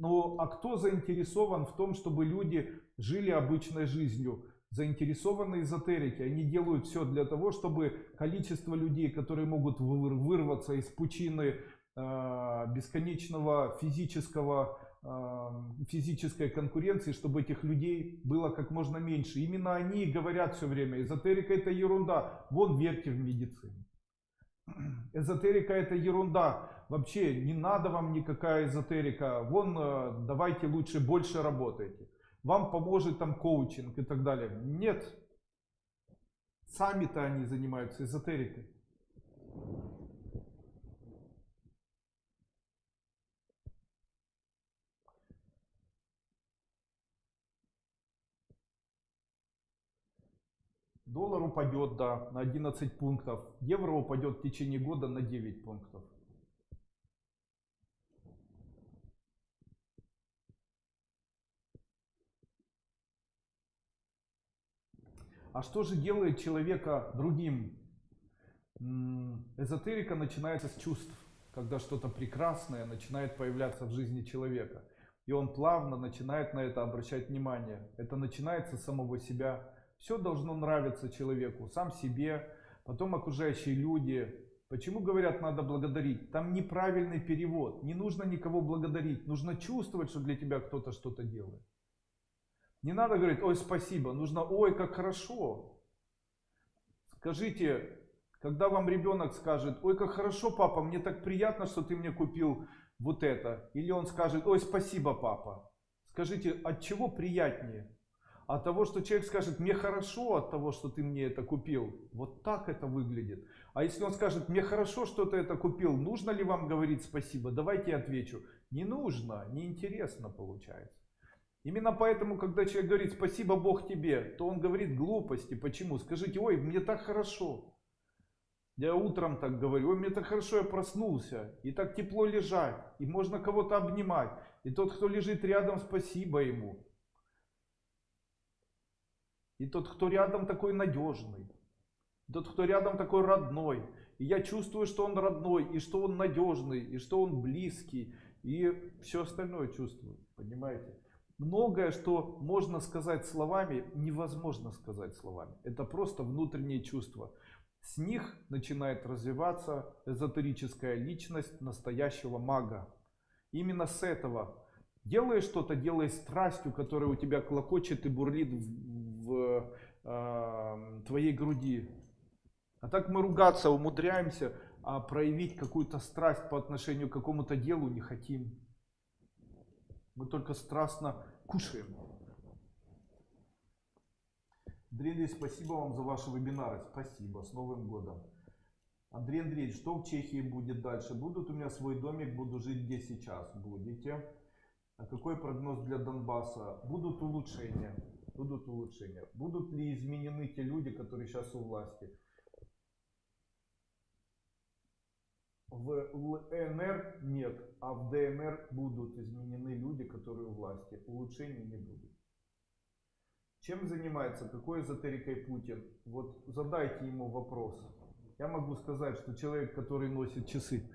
А кто заинтересован в том, чтобы люди жили обычной жизнью? Заинтересованы эзотерики. Они делают все для того, чтобы количество людей, которые могут вырваться из пучины бесконечного физической конкуренции, чтобы этих людей было как можно меньше. Именно они говорят все время: эзотерика это ерунда, вон верьте в медицину. Эзотерика это ерунда, вообще не надо вам никакая эзотерика, вон давайте лучше больше работайте, вам поможет там коучинг и так далее. Нет, сами-то они занимаются эзотерикой. Доллар упадет, да, на 11 пунктов. Евро упадет в течение года на 9 пунктов. А что же делает человека другим? Эзотерика начинается с чувств. Когда что-то прекрасное начинает появляться в жизни человека. И он плавно начинает на это обращать внимание. Это начинается с самого себя. Все должно нравиться человеку, сам себе, потом окружающие люди. Почему говорят, надо благодарить? Там неправильный перевод. Не нужно никого благодарить. Нужно чувствовать, что для тебя кто-то что-то делает. Не надо говорить: ой, спасибо. Нужно: ой, как хорошо. Скажите, когда вам ребенок скажет: ой, как хорошо, папа, мне так приятно, что ты мне купил вот это. Или он скажет: ой, спасибо, папа. Скажите, от чего приятнее? От того, что человек скажет: мне хорошо от того, что ты мне это купил. Вот так это выглядит. А если он скажет: мне хорошо, что ты это купил, нужно ли вам говорить спасибо? Давайте я отвечу: не нужно, неинтересно получается. Именно поэтому, когда человек говорит: спасибо Бог тебе, то он говорит глупости. Почему? Скажите: ой, мне так хорошо. Я утром так говорю: ой, мне так хорошо, я проснулся. И так тепло лежать. И можно кого-то обнимать. И тот, кто лежит рядом, спасибо ему. И тот, кто рядом, такой надежный. Тот, кто рядом, такой родной. И я чувствую, что он родной, и что он надежный, и что он близкий. И все остальное чувствую. Понимаете? Многое, что можно сказать словами, невозможно сказать словами. Это просто внутренние чувства. С них начинает развиваться эзотерическая личность настоящего мага. Именно с этого. Делай что-то, делай страстью, которая у тебя клокочет и бурлит в твоей груди. А так мы ругаться умудряемся, а проявить какую-то страсть по отношению к какому-то делу не хотим. Мы только страстно кушаем. Андрей Андреевич, спасибо вам за ваши вебинары. Спасибо. С Новым годом. Андрей Андреевич, что в Чехии будет дальше? Будут у меня свой домик, буду жить где сейчас. Будете. А какой прогноз для Донбасса? Будут улучшения. Будут улучшения. Будут ли изменены те люди, которые сейчас у власти? В ЛНР нет, а в ДНР будут изменены люди, которые у власти. Улучшений не будет. Чем занимается, какой эзотерикой Путин? Вот задайте ему вопрос. Я могу сказать, что человек, который носит часы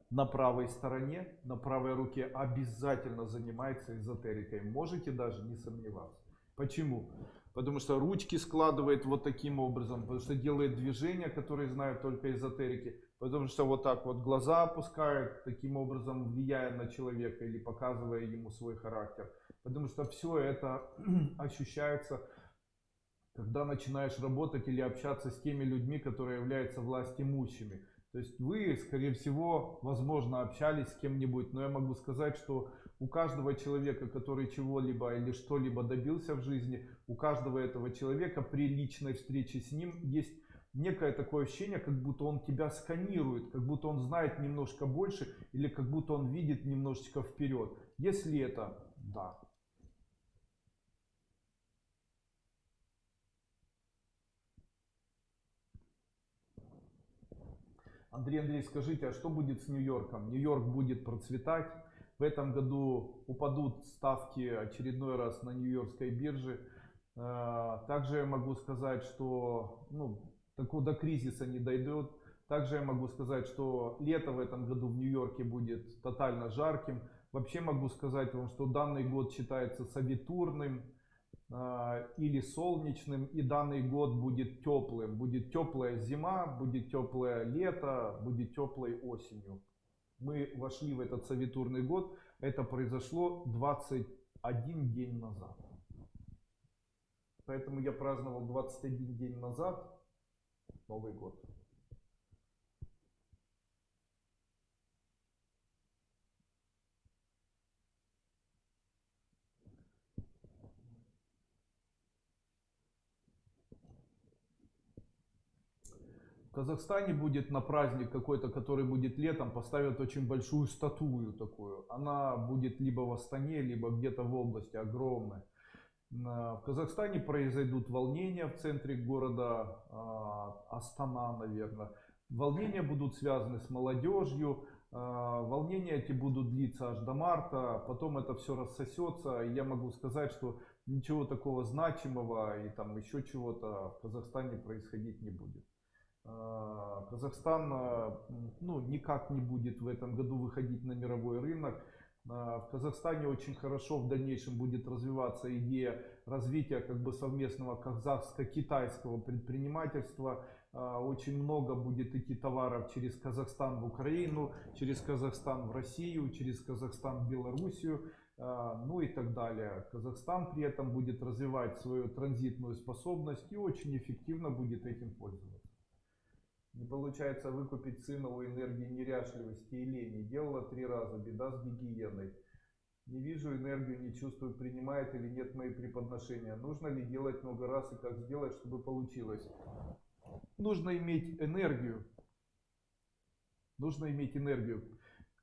на правой стороне, на правой руке, обязательно занимается эзотерикой. Можете даже не сомневаться. Почему? потому что ручки складывает вот таким образом, потому что делает движения, которые знают только эзотерики, потому что вот так вот глаза опускает, таким образом влияя на человека или показывая ему свой характер. Потому что все это ощущается, когда начинаешь работать или общаться с теми людьми, которые являются властимущими. То есть вы, скорее всего, возможно, общались с кем-нибудь, но я могу сказать, что у каждого человека, который чего-либо или что-либо добился в жизни, у каждого этого человека при личной встрече с ним есть некое такое ощущение, как будто он тебя сканирует, как будто он знает немножко больше или как будто он видит немножечко вперед. Если это да. Андрей, скажите, а что будет с Нью-Йорком? Нью-Йорк будет процветать. В этом году упадут ставки очередной раз на Нью-Йоркской бирже. Также я могу сказать, что до кризиса не дойдет. Также я могу сказать, что лето в этом году в Нью-Йорке будет тотально жарким. Вообще могу сказать вам, что данный год считается савитурным или солнечным, и данный год будет теплым. Будет теплая зима, будет теплое лето, будет теплой осенью. Мы вошли в этот савитурный год, это произошло 21 день назад. Поэтому я праздновал 21 день назад Новый год. В Казахстане будет на праздник какой-то, который будет летом, поставят очень большую статую такую. Она будет либо в Астане, либо где-то в области, огромная. В Казахстане произойдут волнения в центре города Астана, наверное. Волнения будут связаны с молодежью. Волнения эти будут длиться аж до марта. Потом это все рассосется. И я могу сказать, что ничего такого значимого и там еще чего-то в Казахстане происходить не будет. Казахстан никак не будет в этом году выходить на мировой рынок. В Казахстане очень хорошо в дальнейшем будет развиваться идея развития совместного казахско-китайского предпринимательства. Очень много будет идти товаров через Казахстан в Украину, через Казахстан в Россию, через Казахстан в Белоруссию, и так далее. Казахстан при этом будет развивать свою транзитную способность и очень эффективно будет этим пользоваться. Не получается выкупить сына у энергии неряшливости и лени. Делала 3 раза. Беда с гигиеной. Не вижу энергию, не чувствую, принимает или нет мои преподношения. Нужно ли делать много раз и как сделать, чтобы получилось? Нужно иметь энергию. Нужно иметь энергию.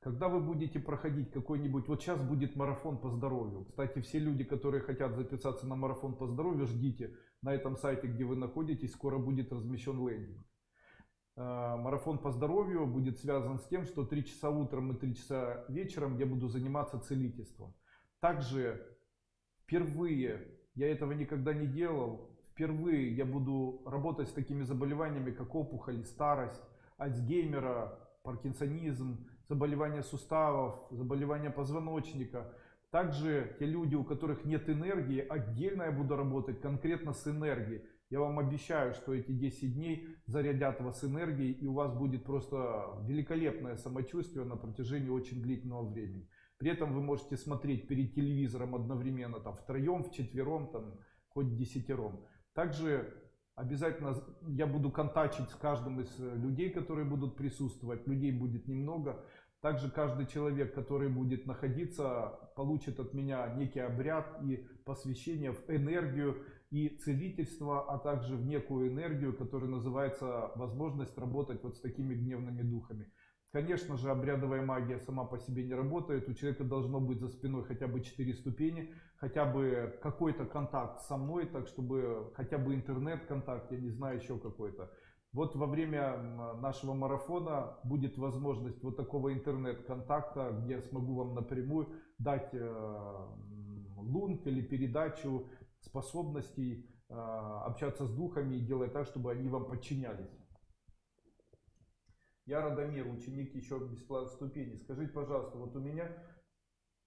Когда вы будете проходить какой-нибудь... Вот сейчас будет марафон по здоровью. Кстати, все люди, которые хотят записаться на марафон по здоровью, ждите. На этом сайте, где вы находитесь, скоро будет размещен лендинг. Марафон по здоровью будет связан с тем, что 3 часа утром и 3 часа вечером я буду заниматься целительством. Также впервые, я этого никогда не делал, впервые я буду работать с такими заболеваниями, как опухоль, старость, Альцгеймера, паркинсонизм, заболевания суставов, заболевания позвоночника. Также те люди, у которых нет энергии, отдельно я буду работать конкретно с энергией. Я вам обещаю, что эти 10 дней зарядят вас энергией, и у вас будет просто великолепное самочувствие на протяжении очень длительного времени. При этом вы можете смотреть перед телевизором одновременно, втроем, вчетвером, хоть десятером. Также обязательно я буду контактировать с каждым из людей, которые будут присутствовать. Людей будет немного. Также каждый человек, который будет находиться, получит от меня некий обряд и посвящение в энергию и целительство, а также в некую энергию, которая называется возможность работать вот с такими гневными духами. Конечно же, обрядовая магия сама по себе не работает. У человека должно быть за спиной хотя бы 4 ступени, хотя бы какой-то контакт со мной, так чтобы хотя бы интернет-контакт, я не знаю, еще какой-то. Вот во время нашего марафона будет возможность вот такого интернет-контакта, где я смогу вам напрямую дать лунк или передачу способностей общаться с духами и делать так, чтобы они вам подчинялись. Я Радомир, ученик еще бесплатной ступени. Скажите, пожалуйста, вот у меня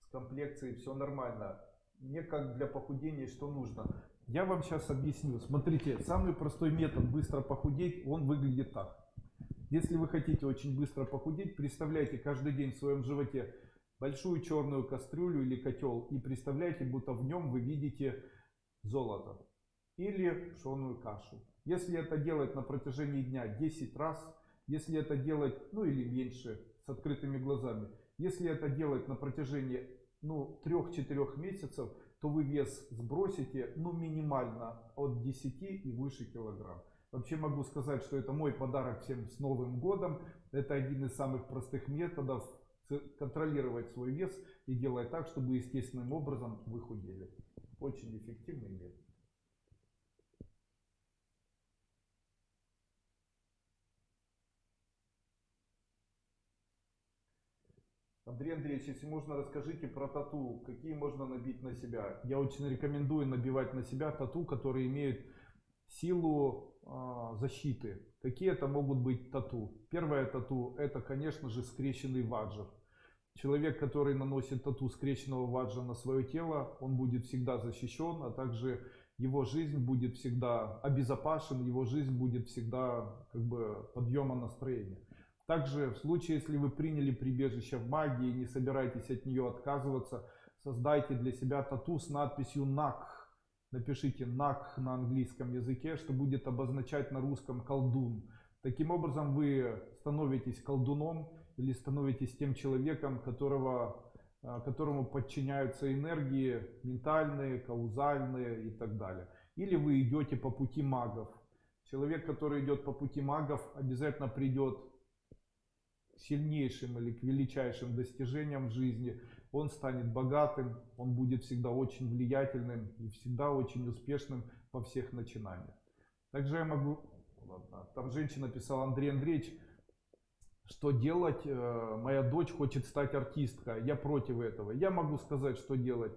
с комплекцией все нормально. Мне как для похудения что нужно? Я вам сейчас объясню. Смотрите, самый простой метод быстро похудеть, он выглядит так. Если вы хотите очень быстро похудеть, представляйте каждый день в своем животе большую черную кастрюлю или котел и представляйте, будто в нем вы видите золото или пшеную кашу. Если это делать на протяжении дня 10 раз, если это делать, ну или меньше, с открытыми глазами, если это делать на протяжении 3-4 месяцев, то вы вес сбросите минимально от 10 и выше килограмм. Вообще могу сказать, что это мой подарок всем с Новым годом. Это один из самых простых методов контролировать свой вес и делать так, чтобы естественным образом вы худели. Очень эффективный метод. Андрей Андреевич, если можно, расскажите про тату. Какие можно набить на себя? Я очень рекомендую набивать на себя тату, которые имеют силу защиты. Какие это могут быть тату? Первое тату — это, конечно же, скрещенный ваджр. Человек, который наносит тату скрещенного ваджра на свое тело, он будет всегда защищен, а также его жизнь будет всегда обезопасен, его жизнь будет всегда подъема настроения. Также в случае, если вы приняли прибежище в магии и не собираетесь от нее отказываться, создайте для себя тату с надписью «Накх». Напишите «Накх» на английском языке, что будет обозначать на русском «колдун». Таким образом вы становитесь колдуном или становитесь тем человеком, которому подчиняются энергии ментальные, каузальные и так далее. Или вы идете по пути магов. Человек, который идет по пути магов, обязательно придет к сильнейшим или к величайшим достижениям в жизни. Он станет богатым, он будет всегда очень влиятельным и всегда очень успешным во всех начинаниях. Также я могу... Там женщина писала: Андрей Андреевич, что делать? Моя дочь хочет стать артисткой, я против этого. Я могу сказать, что делать.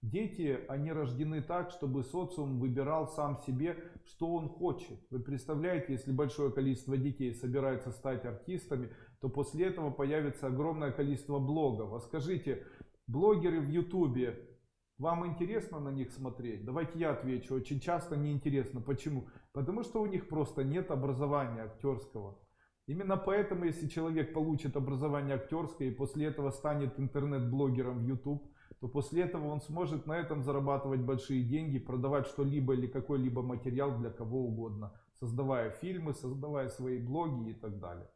Дети, они рождены так, чтобы социум выбирал сам себе, что он хочет. Вы представляете, если большое количество детей собирается стать артистами, то после этого появится огромное количество блогов. А скажите, блогеры в Ютубе, вам интересно на них смотреть? Давайте я отвечу. Очень часто неинтересно. Почему? Потому что у них просто нет образования актерского. Именно поэтому, если человек получит образование актерское и после этого станет интернет-блогером в YouTube, то после этого он сможет на этом зарабатывать большие деньги, продавать что-либо или какой-либо материал для кого угодно, создавая фильмы, создавая свои блоги и так далее.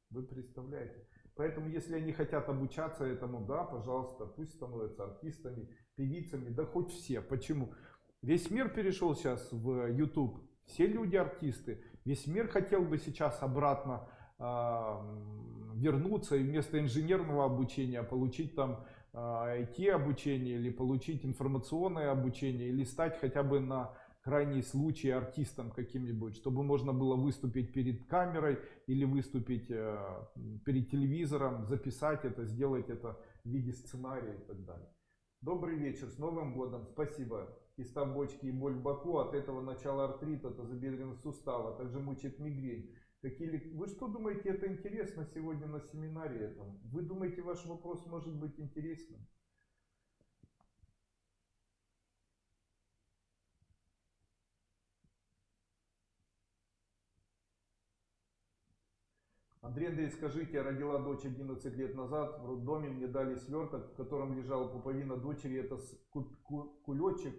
Вы представляете? Поэтому, если они хотят обучаться этому, да, пожалуйста, пусть становятся артистами, певицами, да хоть все. Почему? Весь мир перешел сейчас в YouTube, все люди артисты. Весь мир хотел бы сейчас обратно вернуться и вместо инженерного обучения получить там IT-обучение или получить информационное обучение или стать хотя бы на крайний случай артистом каким-нибудь, чтобы можно было выступить перед камерой или выступить перед телевизором, записать это, сделать это в виде сценария и так далее. Добрый вечер, с Новым годом, спасибо. Киста бочки и боль в боку, от этого начала артрит, от тазобедренных суставов, а также мучает мигрень. Вы что думаете, это интересно сегодня на семинаре этом? Вы думаете, ваш вопрос может быть интересным? Андрей Андреевич, скажите, я родила дочь 11 лет назад, в роддоме мне дали сверток, в котором лежала пуповина дочери, это кулечек,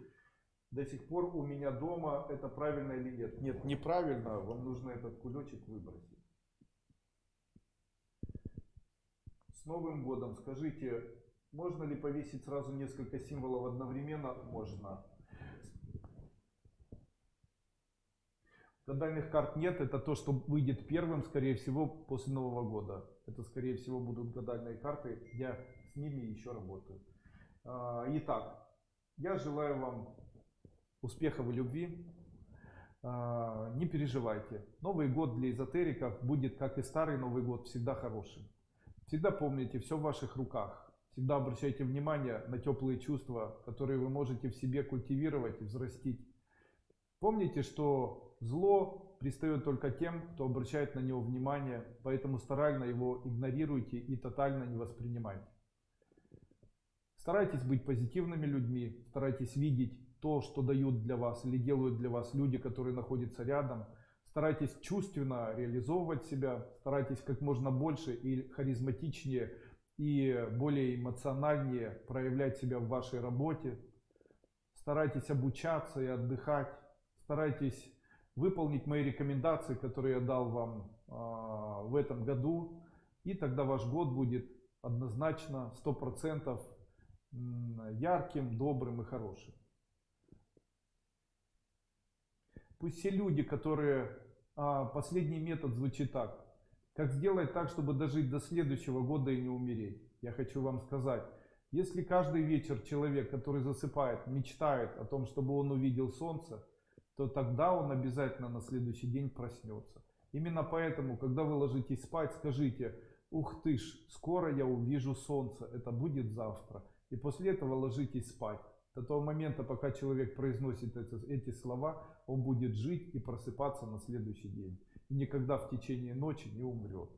до сих пор у меня дома, это правильно или нет? Нет, неправильно, вам нужно этот кулечек выбросить. С Новым годом, скажите, можно ли повесить сразу несколько символов одновременно? Можно. Гадальных карт нет, это то, что выйдет первым, скорее всего, после Нового года. Это, скорее всего, будут гадальные карты, я с ними еще работаю. Итак, я желаю вам успехов в любви. Не переживайте. Новый год для эзотериков будет, как и старый Новый год, всегда хорошим. Всегда помните, все в ваших руках. Всегда обращайте внимание на теплые чувства, которые вы можете в себе культивировать и взрастить. Помните, что зло пристает только тем, кто обращает на него внимание, поэтому старательно его игнорируйте и тотально не воспринимайте. Старайтесь быть позитивными людьми, старайтесь видеть то, что дают для вас или делают для вас люди, которые находятся рядом. Старайтесь чувственно реализовывать себя, старайтесь как можно больше и харизматичнее, и более эмоциональнее проявлять себя в вашей работе. Старайтесь обучаться и отдыхать. Старайтесь выполнить мои рекомендации, которые я дал вам в этом году. И тогда ваш год будет однозначно 100% ярким, добрым и хорошим. Пусть все люди, которые... Последний метод звучит так. Как сделать так, чтобы дожить до следующего года и не умереть? Я хочу вам сказать. Если каждый вечер человек, который засыпает, мечтает о том, чтобы он увидел солнце, то тогда он обязательно на следующий день проснется. Именно поэтому, когда вы ложитесь спать, скажите: ух ты ж, скоро я увижу солнце, это будет завтра. И после этого ложитесь спать. До того момента, пока человек произносит эти слова, он будет жить и просыпаться на следующий день. И никогда в течение ночи не умрет.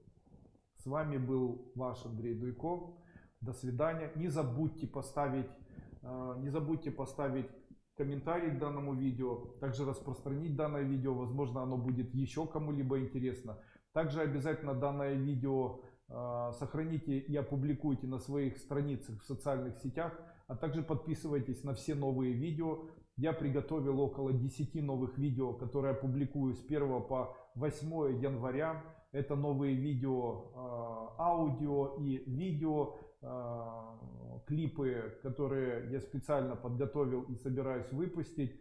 С вами был ваш Андрей Дуйко. До свидания. Не забудьте поставить комментарий к данному видео. Также распространить данное видео. Возможно, оно будет еще кому-либо интересно. Также обязательно данное видео сохраните и опубликуйте на своих страницах в социальных сетях. А также подписывайтесь на все новые видео. Я приготовил около 10 новых видео, которые опубликую с 1 по 8 января. Это новые видео, аудио и видео, клипы, которые я специально подготовил и собираюсь выпустить.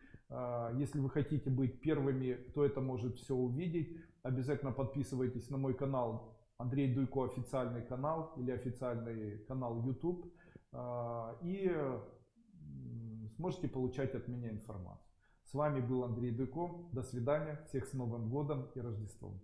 Если вы хотите быть первыми, кто это может все увидеть, обязательно подписывайтесь на мой канал Андрей Дуйко официальный канал или официальный канал YouTube. И сможете получать от меня информацию. С вами был Андрей Дуйко. До свидания. Всех с Новым годом и Рождеством.